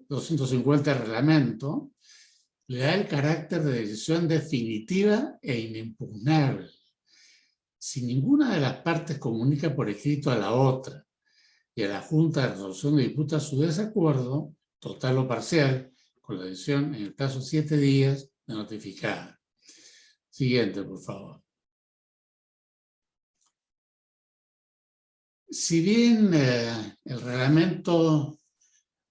[SPEAKER 7] 250 del reglamento, le da el carácter de decisión definitiva e inimpugnable. Si ninguna de las partes comunica por escrito a la otra y a la Junta de Resolución de Disputas su desacuerdo, total o parcial, con la decisión en el plazo de 7 días de notificada. Siguiente, por favor. Si bien el reglamento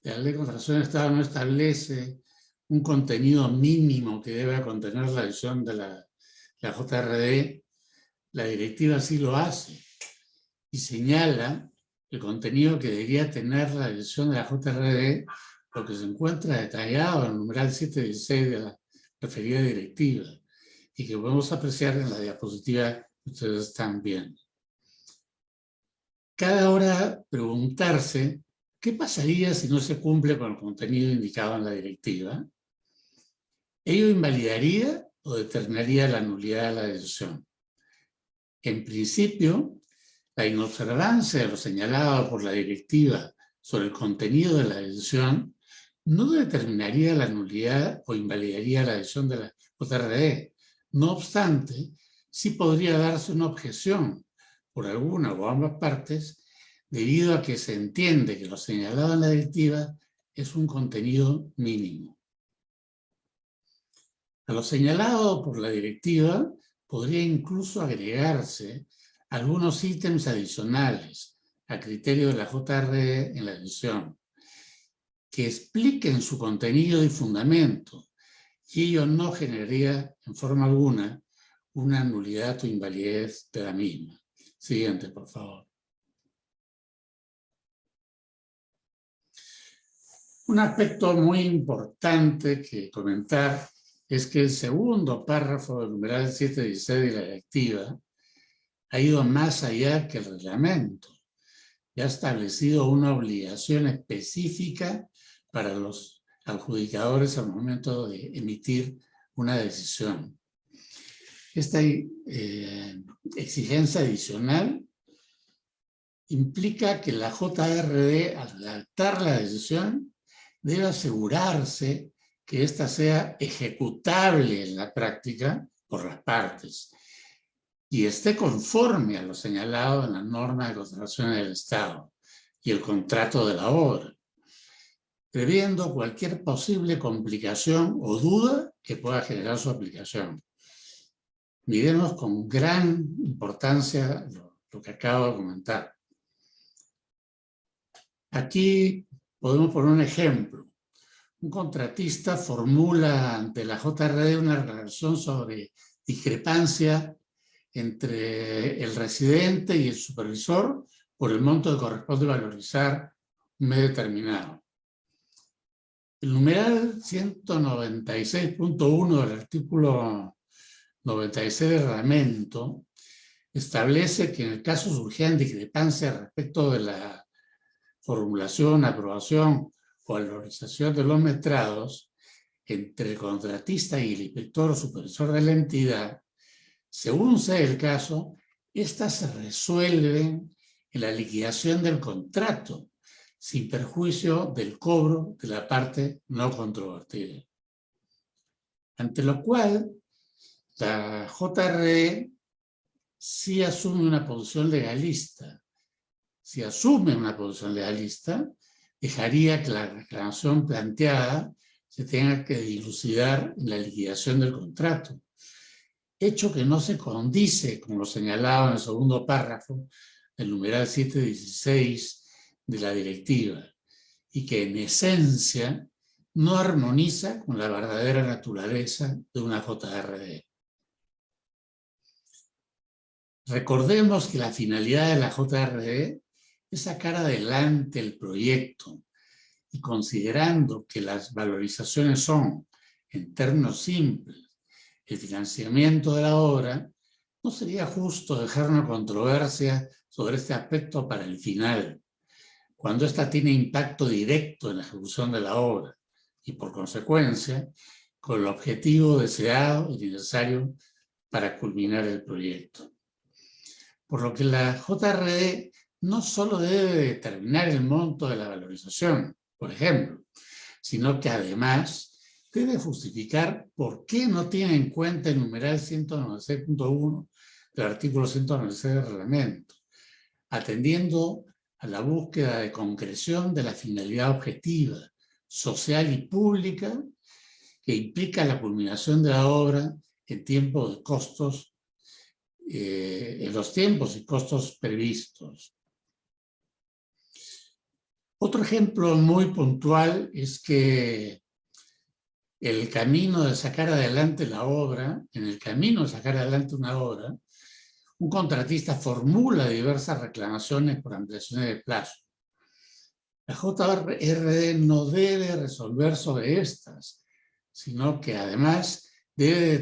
[SPEAKER 7] la Ley de Contratación del Estado no establece un contenido mínimo que debe contener la decisión de la JRD, la directiva sí lo hace y señala el contenido que debería tener la decisión de la JRD, lo que se encuentra detallado en el numeral 716 de la referida directiva y que podemos apreciar en la diapositiva que ustedes están viendo. Cabe ahora preguntarse qué pasaría si no se cumple con el contenido indicado en la directiva. ¿Ello invalidaría o determinaría la nulidad de la decisión? En principio, la inobservancia de lo señalado por la directiva sobre el contenido de la decisión no determinaría la nulidad o invalidaría la decisión de la JRD. No obstante, sí podría darse una objeción por alguna o ambas partes debido a que se entiende que lo señalado en la directiva es un contenido mínimo. A lo señalado por la directiva podría incluso agregarse algunos ítems adicionales a criterio de la JRD en la decisión, que expliquen su contenido y fundamento, y ello no generaría en forma alguna una nulidad o invalidez de la misma. Siguiente, por favor. Un aspecto muy importante que comentar es que el segundo párrafo del numeral 716 de la directiva ha ido más allá que el reglamento y ha establecido una obligación específica para los adjudicadores al momento de emitir una decisión. Esta exigencia adicional implica que la JRD, al redactar la decisión, debe asegurarse que ésta sea ejecutable en la práctica por las partes y esté conforme a lo señalado en la norma de contratación del Estado y el contrato de la obra, previendo cualquier posible complicación o duda que pueda generar su aplicación. Miremos con gran importancia lo que acabo de comentar. Aquí podemos poner un ejemplo. Un contratista formula ante la JRD una reclamación sobre discrepancia entre el residente y el supervisor por el monto que corresponde valorizar un mes determinado. El numeral 196.1 del artículo 96 del reglamento establece que en el caso surgieran discrepancias respecto de la formulación, aprobación o valorización de los metrados entre el contratista y el inspector o supervisor de la entidad, según sea el caso, estas se resuelven en la liquidación del contrato, sin perjuicio del cobro de la parte no controvertida. Ante lo cual, la JRD sí asume una posición legalista. Si asume una posición legalista, dejaría que la reclamación planteada se tenga que dilucidar en la liquidación del contrato, hecho que no se condice con lo señalado en el segundo párrafo del numeral 716 de la directiva y que en esencia no armoniza con la verdadera naturaleza de una JRD. Recordemos que la finalidad de la JRD es sacar adelante el proyecto y considerando que las valorizaciones son, en términos simples, el financiamiento de la obra, no sería justo dejar una controversia sobre este aspecto para el final, cuando ésta tiene impacto directo en la ejecución de la obra y, por consecuencia, con el objetivo deseado y necesario para culminar el proyecto. Por lo que la JRD no solo debe determinar el monto de la valorización, por ejemplo, sino que además debe justificar por qué no tiene en cuenta el numeral 196.1 del artículo 196 del reglamento, atendiendo a la búsqueda de concreción de la finalidad objetiva, social y pública que implica la culminación de la obra en tiempo de costos, en los tiempos y costos previstos. Otro ejemplo muy puntual es que el camino de sacar adelante la obra, en el camino de sacar adelante una obra, un contratista formula diversas reclamaciones por ampliaciones de plazo. La JRD no debe resolver sobre estas, sino que además debe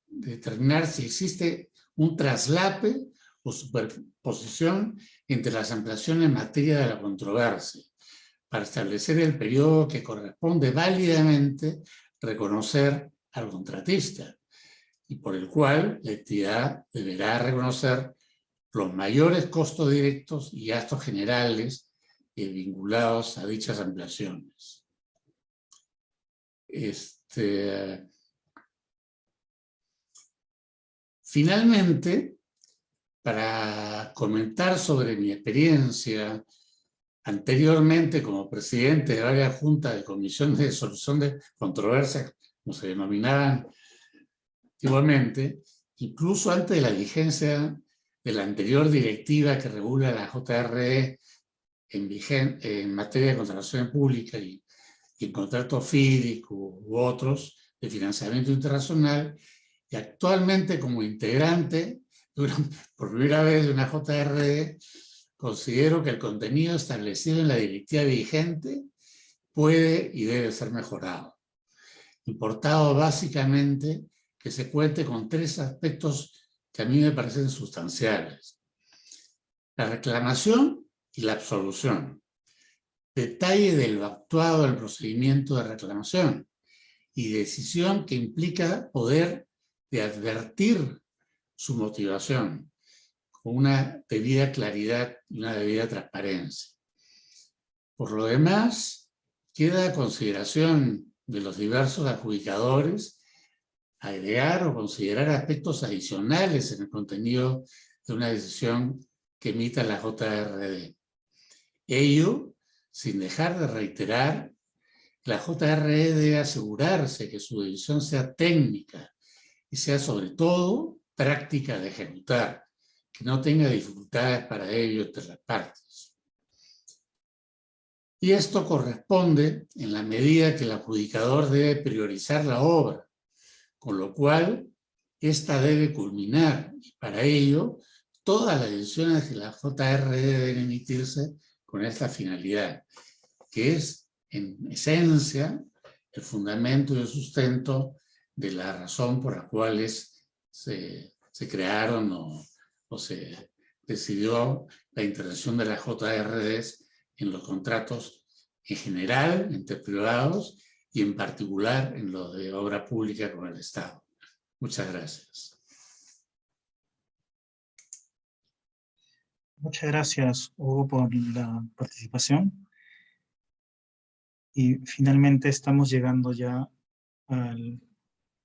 [SPEAKER 7] determinar si existe un traslape o superposición entre las ampliaciones en materia de la controversia, para establecer el periodo que corresponde válidamente reconocer al contratista y por el cual la entidad deberá reconocer los mayores costos directos y gastos generales vinculados a dichas ampliaciones. Finalmente, para comentar sobre mi experiencia anteriormente como presidente de varias juntas de comisiones de solución de controversias, como se denominaban antiguamente, incluso antes de la vigencia de la anterior directiva que regula la JRE en materia de contratación pública y en contratos FIDIC u otros de financiamiento internacional, y actualmente como integrante por primera vez de una JRE, considero que el contenido establecido en la directiva vigente puede y debe ser mejorado. Importado básicamente que se cuente con 3 aspectos que a mí me parecen sustanciales: la reclamación y la absolución, detalle de lo actuado del procedimiento de reclamación y decisión que implica poder de advertir su motivación con una debida claridad y una debida transparencia. Por lo demás, queda a consideración de los diversos adjudicadores agregar o considerar aspectos adicionales en el contenido de una decisión que emita la JRD. Ello sin dejar de reiterar que la JRD debe asegurarse que su decisión sea técnica y sea sobre todo práctica de ejecutar, que no tenga dificultades para ello entre las partes. Y esto corresponde en la medida que el adjudicador debe priorizar la obra, con lo cual esta debe culminar, y para ello todas las decisiones de la JRD deben emitirse con esta finalidad, que es en esencia el fundamento y el sustento de la razón por la cual se crearon o se decidió la intervención de las JRDs en los contratos en general, entre privados, y en particular en los de obra pública con el Estado. Muchas gracias.
[SPEAKER 2] Muchas gracias, Hugo, por la participación. Y finalmente estamos llegando ya a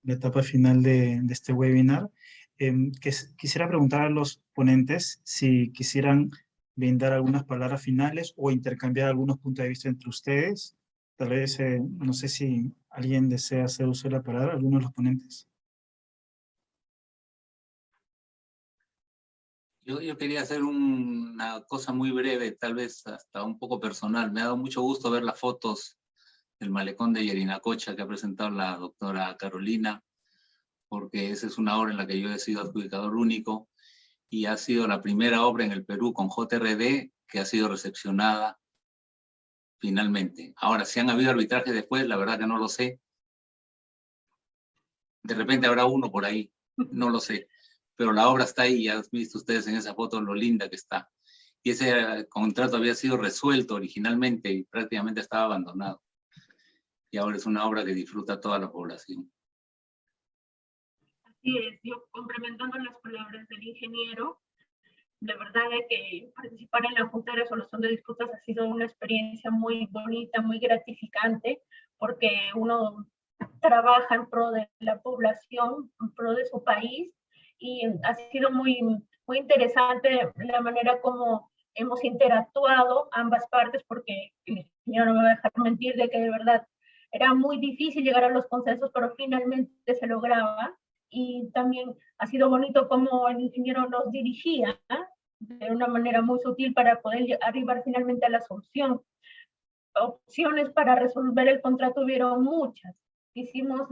[SPEAKER 2] la etapa final de este webinar. Quisiera preguntar a los ponentes si quisieran brindar algunas palabras finales o intercambiar algunos puntos de vista entre ustedes. Tal vez, no sé si alguien desea hacer uso de la palabra, alguno de los ponentes.
[SPEAKER 5] Yo quería hacer una cosa muy breve, tal vez hasta un poco personal. Me ha dado mucho gusto ver las fotos del malecón de Yarinacocha que ha presentado la doctora Carolina, porque esa es una obra en la que yo he sido adjudicador único y ha sido la primera obra en el Perú con JRD que ha sido recepcionada finalmente. Ahora, si han habido arbitrajes después, la verdad que no lo sé. De repente habrá uno por ahí, no lo sé. Pero la obra está ahí, ya han visto ustedes en esa foto lo linda que está. Y ese contrato había sido resuelto originalmente y prácticamente estaba abandonado. Y ahora es una obra que disfruta toda la población.
[SPEAKER 6] Así es, yo complementando las palabras del ingeniero, de verdad que participar en la Junta de Resolución de Disputas ha sido una experiencia muy bonita, muy gratificante, porque uno trabaja en pro de la población, en pro de su país, y ha sido muy, muy interesante la manera como hemos interactuado ambas partes, porque el ingeniero no me va a dejar mentir de que de verdad era muy difícil llegar a los consensos, pero finalmente se lograba. Y también ha sido bonito cómo el ingeniero nos dirigía de una manera muy sutil para poder arribar finalmente a la solución. opciones para resolver el contrato hubieron muchas. Quisimos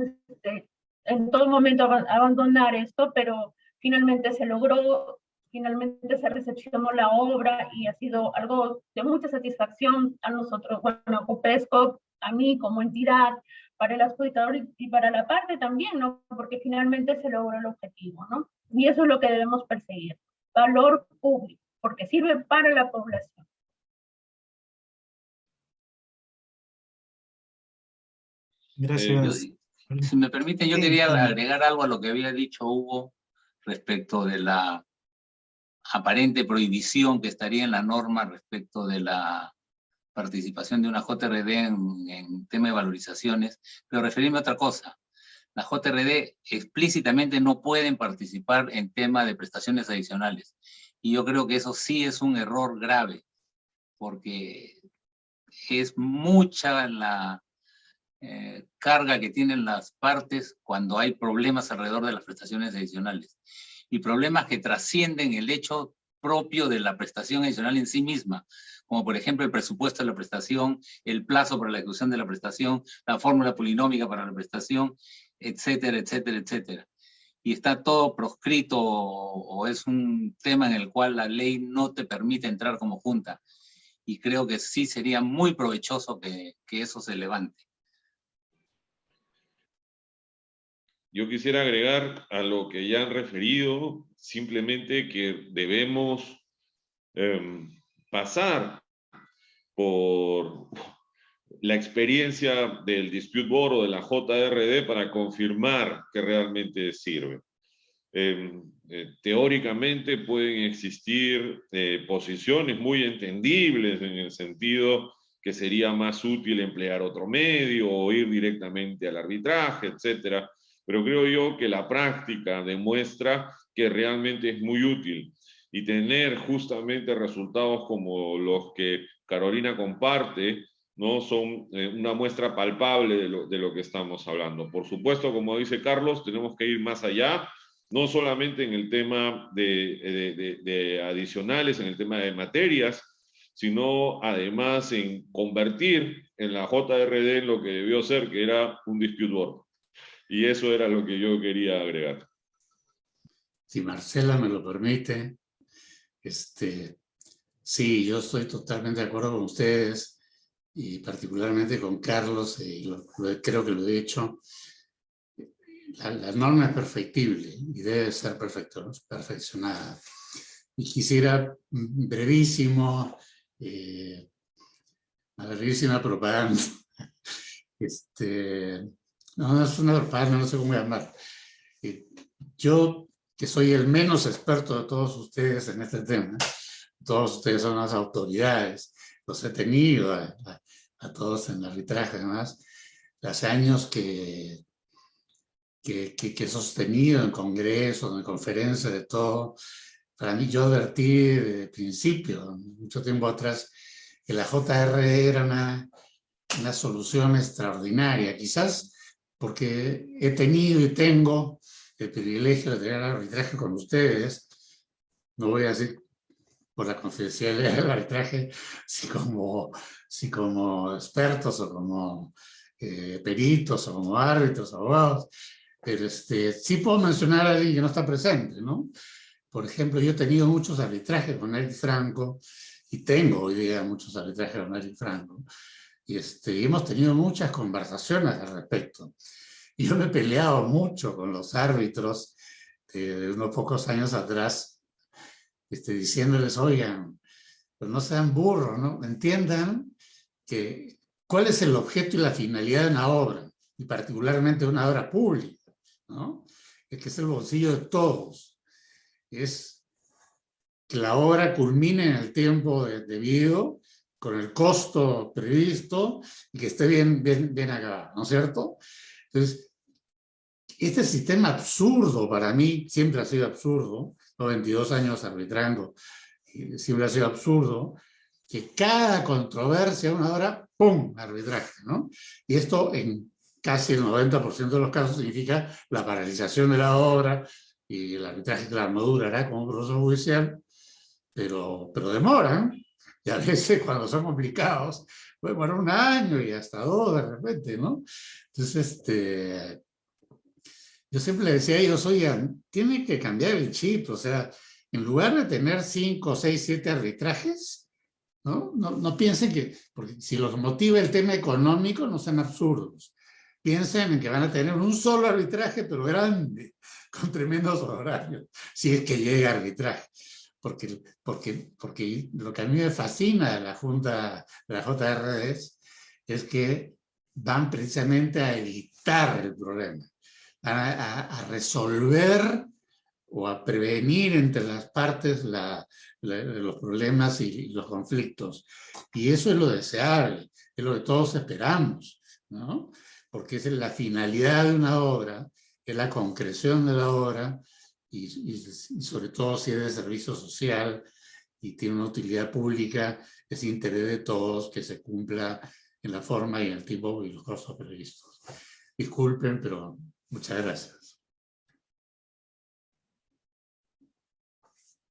[SPEAKER 6] en todo momento abandonar esto, pero finalmente se logró, finalmente se recepcionó la obra y ha sido algo de mucha satisfacción a nosotros, bueno, a Copesco, a mí como entidad, para el adjudicador y para la parte también, ¿no? Porque finalmente se logró el objetivo, ¿no? Y eso es lo que debemos perseguir, valor público, porque sirve para la población.
[SPEAKER 2] Gracias.
[SPEAKER 5] Si me permite, yo quería agregar algo a lo que había dicho Hugo respecto de la aparente prohibición que estaría en la norma respecto de la participación de una JRD en tema de valorizaciones, pero referirme a otra cosa. Las JRD explícitamente no pueden participar en tema de prestaciones adicionales. Y yo creo que eso sí es un error grave, porque es mucha la carga que tienen las partes cuando hay problemas alrededor de las prestaciones adicionales. Y problemas que trascienden el hecho propio de la prestación adicional en sí misma, como por ejemplo el presupuesto de la prestación, el plazo para la ejecución de la prestación, la fórmula polinómica para la prestación, etcétera, etcétera, etcétera. Y está todo proscrito o es un tema en el cual la ley no te permite entrar como junta. Y creo que sí sería muy provechoso que eso se levante.
[SPEAKER 3] Yo quisiera agregar a lo que ya han referido, simplemente que debemos pasar por la experiencia del Dispute Board o de la JRD para confirmar que realmente sirve. Teóricamente pueden existir posiciones muy entendibles en el sentido que sería más útil emplear otro medio o ir directamente al arbitraje, etcétera. Pero creo yo que la práctica demuestra que realmente es muy útil y tener justamente resultados como los que Carolina comparte, ¿no? Son una muestra palpable de lo que estamos hablando. Por supuesto, como dice Carlos, tenemos que ir más allá, no solamente en el tema de adicionales, en el tema de materias, sino además en convertir en la JRD en lo que debió ser, que era un dispute board. Y eso era lo que yo quería agregar.
[SPEAKER 7] Si Marcela me lo permite, sí, yo estoy totalmente de acuerdo con ustedes y particularmente con Carlos, y creo que lo he dicho. La norma es perfectible y debe ser perfeccionada. Y quisiera brevísima propaganda. No es una propaganda, no sé cómo llamar. Yo, que soy el menos experto de todos ustedes en este tema, todos ustedes son las autoridades, los he tenido a todos en el arbitraje, además, hace años que he sostenido en congresos, en conferencias, de todo. Para mí, yo advertí de principio, mucho tiempo atrás, que la JR era una solución extraordinaria, quizás porque he tenido y tengo el privilegio de tener arbitraje con ustedes, no voy a decir por la confidencialidad del arbitraje, si como expertos o como peritos o como árbitros, abogados, pero sí puedo mencionar a alguien que no está presente, ¿no? Por ejemplo, yo he tenido muchos arbitrajes con Eric Franco, y tengo hoy día muchos arbitrajes con Eric Franco, y hemos tenido muchas conversaciones al respecto. Y yo me he peleado mucho con los árbitros de unos pocos años atrás, diciéndoles, oigan, pues no sean burros, ¿no? Entiendan que cuál es el objeto y la finalidad de una obra, y particularmente de una obra pública, ¿no? Es que es el bolsillo de todos. Es que la obra culmine en el tiempo debido, con el costo previsto, y que esté bien acabado, ¿no es cierto? Entonces, este sistema absurdo, para mí, siempre ha sido absurdo, los 22 años arbitrando, siempre ha sido absurdo, que cada controversia, una hora, ¡pum!, arbitraje, ¿no? Y esto en casi el 90% de los casos significa la paralización de la obra, y el arbitraje, claro, no durará como un proceso judicial, pero demoran. Y a veces cuando son complicados, puede demorar 1 año y hasta 2 de repente, ¿no? Entonces, yo siempre le decía a ellos, oigan, tienen que cambiar el chip, o sea, en lugar de tener 5, 6, 7 arbitrajes, no piensen que, porque si los motiva el tema económico, no sean absurdos. Piensen en que van a tener un solo arbitraje, pero grande, con tremendos horarios, si es que llega arbitraje. Porque lo que a mí me fascina de la Junta, de la JRD, es que van precisamente a evitar el problema, a resolver o a prevenir entre las partes los problemas y los conflictos. Y eso es lo deseable, es lo que todos esperamos, ¿no? Porque es la finalidad de una obra, es la concreción de la obra, y sobre todo si es de servicio social y tiene una utilidad pública, es interés de todos que se cumpla en la forma y en el tiempo y los costos previstos. Disculpen, pero muchas gracias.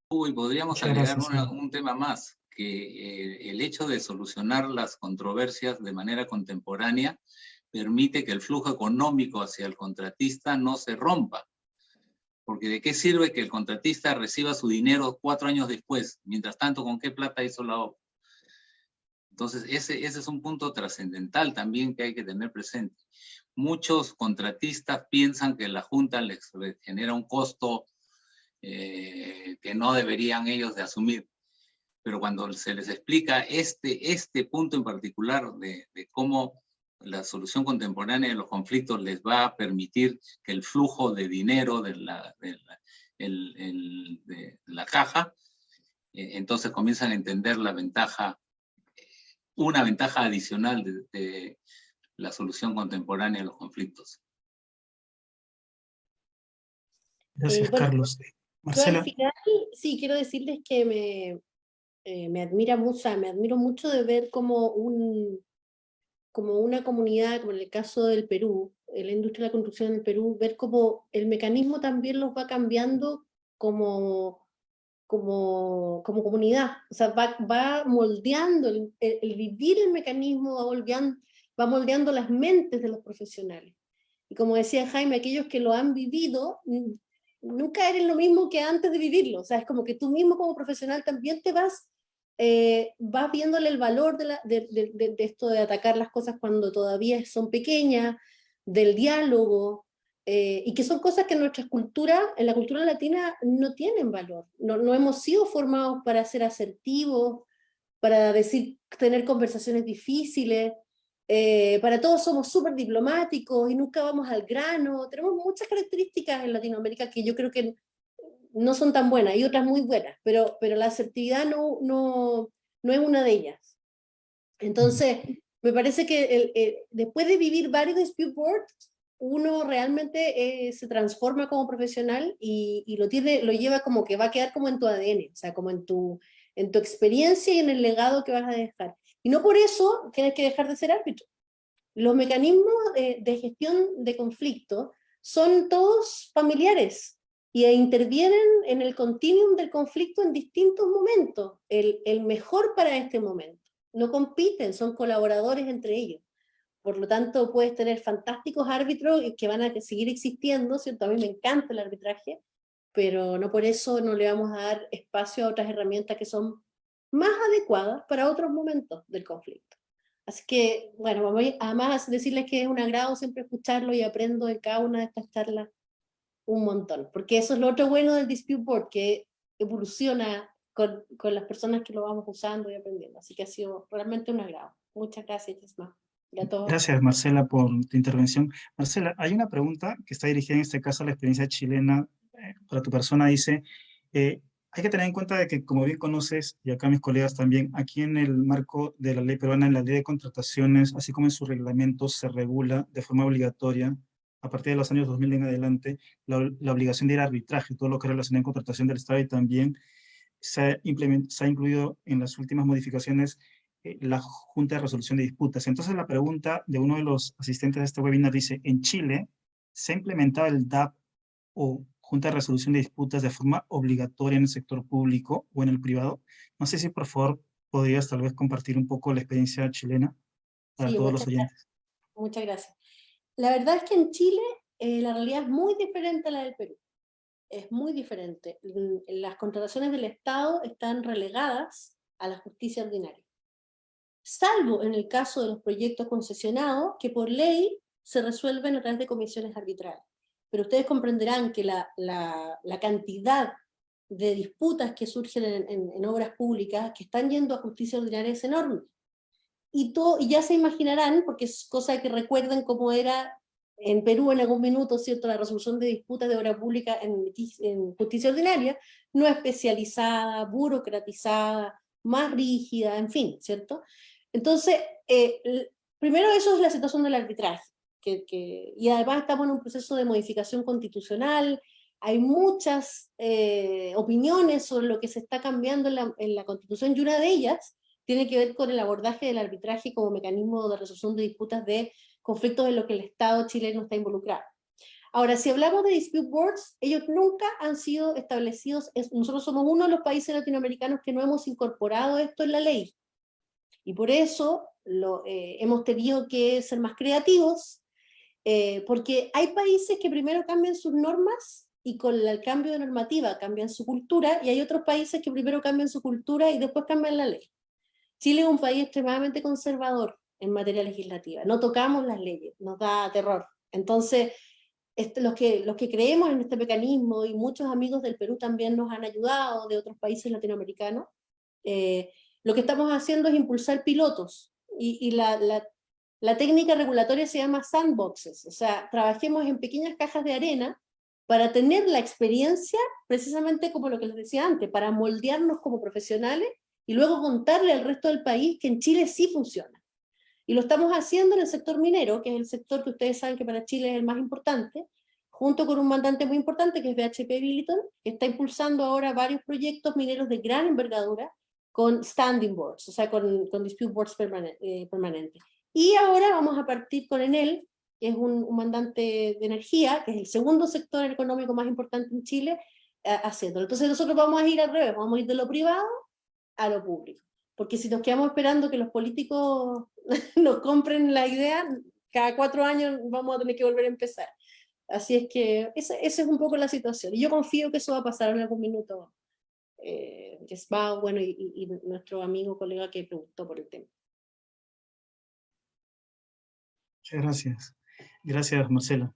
[SPEAKER 5] Uy, podríamos
[SPEAKER 2] Muchas
[SPEAKER 5] agregar
[SPEAKER 2] gracias,
[SPEAKER 5] un tema más, que el hecho de solucionar las controversias de manera contemporánea permite que el flujo económico hacia el contratista no se rompa. Porque ¿de qué sirve que el contratista reciba su dinero 4 años después? Mientras tanto, ¿con qué plata hizo la obra? Entonces, ese es un punto trascendental también que hay que tener presente. Muchos contratistas piensan que la Junta les genera un costo que no deberían ellos de asumir. Pero cuando se les explica este punto en particular de cómo la solución contemporánea de los conflictos les va a permitir que el flujo de dinero de la caja, entonces comienzan a entender la ventaja, una ventaja adicional de la solución contemporánea de los conflictos.
[SPEAKER 2] Gracias,
[SPEAKER 4] Bueno,
[SPEAKER 2] Carlos.
[SPEAKER 4] yo al
[SPEAKER 2] Marcela.
[SPEAKER 4] final sí quiero decirles que me admiro mucho de ver como una comunidad, como en el caso del Perú, la industria de la construcción en el Perú, ver cómo el mecanismo también los va cambiando como comunidad. O sea, va moldeando, el vivir el mecanismo va moldeando las mentes de los profesionales. Y como decía Jaime, aquellos que lo han vivido, nunca eres lo mismo que antes de vivirlo. O sea, es como que tú mismo como profesional también te vas viéndole el valor de esto de atacar las cosas cuando todavía son pequeñas, del diálogo, y que son cosas que en nuestra cultura, en la cultura latina, no tienen valor. No hemos sido formados para ser asertivos, para tener conversaciones difíciles, para todos somos súper diplomáticos y nunca vamos al grano. Tenemos muchas características en Latinoamérica que yo creo que no son tan buenas, y otras muy buenas, pero la asertividad no es una de ellas. Entonces, me parece que después de vivir varios dispute boards, uno realmente se transforma como profesional y lo lleva como que va a quedar como en tu ADN, o sea, como en tu experiencia y en el legado que vas a dejar. Y no por eso tienes que dejar de ser árbitro. Los mecanismos de gestión de conflicto son todos familiares y intervienen en el continuum del conflicto en distintos momentos, el mejor para este momento. No compiten, son colaboradores entre ellos. Por lo tanto, puedes tener fantásticos árbitros que van a seguir existiendo, ¿cierto? A mí me encanta el arbitraje, pero no por eso no le vamos a dar espacio a otras herramientas que son más adecuadas para otros momentos del conflicto. Así que, bueno, además decirles que es un agrado siempre escucharlo y aprendo de cada una de estas charlas un montón, porque eso es lo otro bueno del dispute board, que evoluciona con las personas que lo vamos usando y aprendiendo. Así que ha sido realmente un agrado. Muchas gracias, Isma.
[SPEAKER 2] Gracias, Marcela, por tu intervención. Marcela, hay una pregunta que está dirigida en este caso a la experiencia chilena para tu persona. Dice, hay que tener en cuenta de que, como bien conoces, y acá mis colegas también, aquí en el marco de la ley peruana, en la ley de contrataciones, así como en sus reglamentos, se regula de forma obligatoria, a partir de los años 2000 en adelante, la obligación de ir a arbitraje, todo lo que relaciona en contratación del Estado, y también se ha incluido en las últimas modificaciones la Junta de Resolución de Disputas. Entonces la pregunta de uno de los asistentes de este webinar dice, ¿en Chile se ha implementado el DAP o Junta de Resolución de Disputas de forma obligatoria en el sector público o en el privado? No sé si por favor podrías tal vez compartir un poco la experiencia chilena para
[SPEAKER 4] Sí,
[SPEAKER 2] todos los oyentes.
[SPEAKER 4] muchas gracias. La verdad es que en Chile la realidad es muy diferente a la del Perú. Es muy diferente. Las contrataciones del Estado están relegadas a la justicia ordinaria. Salvo en el caso de los proyectos concesionados, que por ley se resuelven a través de comisiones arbitrales. Pero ustedes comprenderán que la cantidad de disputas que surgen en obras públicas que están yendo a justicia ordinaria es enorme. Y ya se imaginarán, porque es cosa que recuerden cómo era en Perú en algún minuto, ¿cierto? La resolución de disputas de obra pública en justicia ordinaria, no especializada, burocratizada, más rígida, en fin, ¿cierto? Entonces, primero eso es la situación del arbitraje, y además estamos en un proceso de modificación constitucional, hay muchas opiniones sobre lo que se está cambiando en la Constitución, y una de ellas tiene que ver con el abordaje del arbitraje como mecanismo de resolución de disputas de conflictos en los que el Estado chileno está involucrado. Ahora, si hablamos de dispute boards, ellos nunca han sido establecidos, nosotros somos uno de los países latinoamericanos que no hemos incorporado esto en la ley, y por eso hemos tenido que ser más creativos, porque hay países que primero cambian sus normas y con el cambio de normativa cambian su cultura, y hay otros países que primero cambian su cultura y después cambian la ley. Chile es un país extremadamente conservador en materia legislativa, no tocamos las leyes, nos da terror. Entonces, los que creemos en este mecanismo, y muchos amigos del Perú también nos han ayudado, de otros países latinoamericanos, lo que estamos haciendo es impulsar pilotos, y la técnica regulatoria se llama sandboxes, o sea, trabajemos en pequeñas cajas de arena para tener la experiencia, precisamente como lo que les decía antes, para moldearnos como profesionales, y luego contarle al resto del país que en Chile sí funciona. Y lo estamos haciendo en el sector minero, que es el sector que ustedes saben que para Chile es el más importante, junto con un mandante muy importante que es BHP Billiton, que está impulsando ahora varios proyectos mineros de gran envergadura con standing boards, o sea, con dispute boards permanentes. Y ahora vamos a partir con Enel, que es un mandante de energía, que es el segundo sector económico más importante en Chile, haciéndolo. Entonces nosotros vamos a ir al revés, vamos a ir de lo privado a lo público. Porque si nos quedamos esperando que los políticos nos compren la idea, cada 4 años vamos a tener que volver a empezar. Así es que esa es un poco la situación. Y yo confío que eso va a pasar en algún minuto. Gesbao, bueno, y nuestro amigo, colega que preguntó por el tema.
[SPEAKER 2] Muchas gracias. Gracias, Marcela.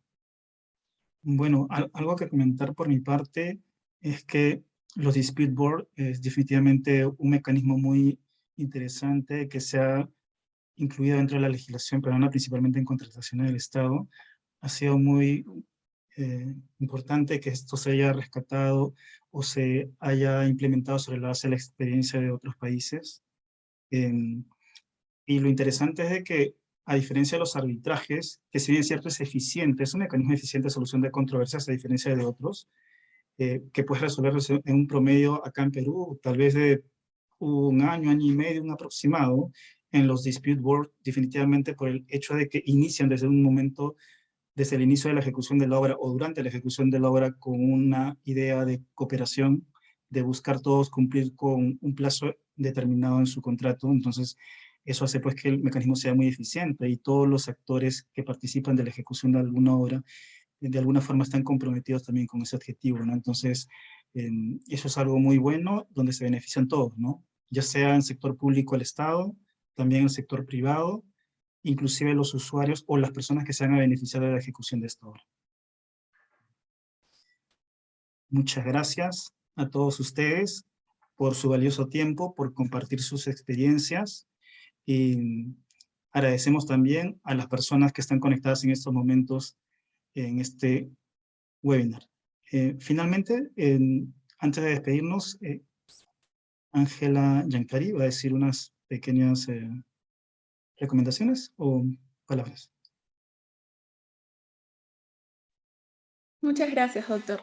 [SPEAKER 2] Bueno, algo que comentar por mi parte es que los dispute board es definitivamente un mecanismo muy interesante que se ha incluido dentro de la legislación peruana, principalmente en contrataciones del Estado. Ha sido muy importante que esto se haya rescatado o se haya implementado sobre la base de la experiencia de otros países. Y lo interesante es de que, a diferencia de los arbitrajes, que si bien es cierto es eficiente, es un mecanismo eficiente de solución de controversias a diferencia de otros, que puedes resolver en un promedio acá en Perú, tal vez de un año y medio, un aproximado, en los dispute board, definitivamente por el hecho de que inician desde un momento, desde el inicio de la ejecución de la obra o durante la ejecución de la obra con una idea de cooperación, de buscar todos cumplir con un plazo determinado en su contrato. Entonces, eso hace pues que el mecanismo sea muy eficiente y todos los actores que participan de la ejecución de alguna obra de alguna forma están comprometidos también con ese objetivo, ¿no? Entonces, eso es algo muy bueno donde se benefician todos, ¿no? Ya sea en el sector público el Estado, también en el sector privado, inclusive los usuarios o las personas que se van a beneficiar de la ejecución de esta obra. Muchas gracias a todos ustedes por su valioso tiempo, por compartir sus experiencias, y agradecemos también a las personas que están conectadas en estos momentos en este webinar. Finalmente, antes de despedirnos, Ángela Yancari va a decir unas pequeñas recomendaciones o palabras.
[SPEAKER 1] Muchas gracias, doctor.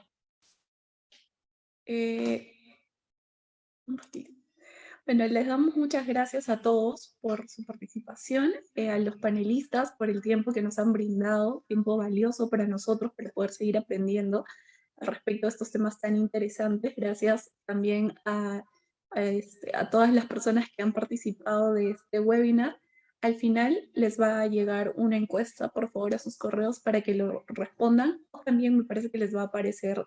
[SPEAKER 1] Bueno, les damos muchas gracias a todos por su participación, a los panelistas por el tiempo que nos han brindado, tiempo valioso para nosotros para poder seguir aprendiendo respecto a estos temas tan interesantes. Gracias también a a todas las personas que han participado de este webinar. Al final les va a llegar una encuesta, por favor, a sus correos para que lo respondan. También me parece que les va a aparecer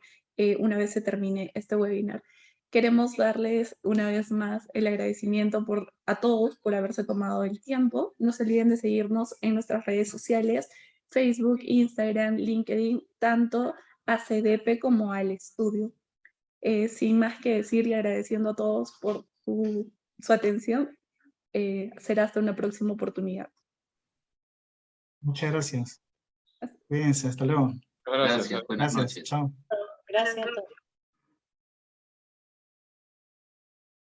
[SPEAKER 1] una vez se termine este webinar. Queremos darles una vez más el agradecimiento a todos por haberse tomado el tiempo. No se olviden de seguirnos en nuestras redes sociales, Facebook, Instagram, LinkedIn, tanto a CDP como al estudio. Sin más que decir y agradeciendo a todos por su atención, será hasta una próxima oportunidad.
[SPEAKER 2] Muchas gracias. Cuídense, hasta luego.
[SPEAKER 3] Gracias.
[SPEAKER 5] Gracias, buenas
[SPEAKER 2] Gracias,
[SPEAKER 5] noches.
[SPEAKER 2] chao.
[SPEAKER 4] Gracias a todos.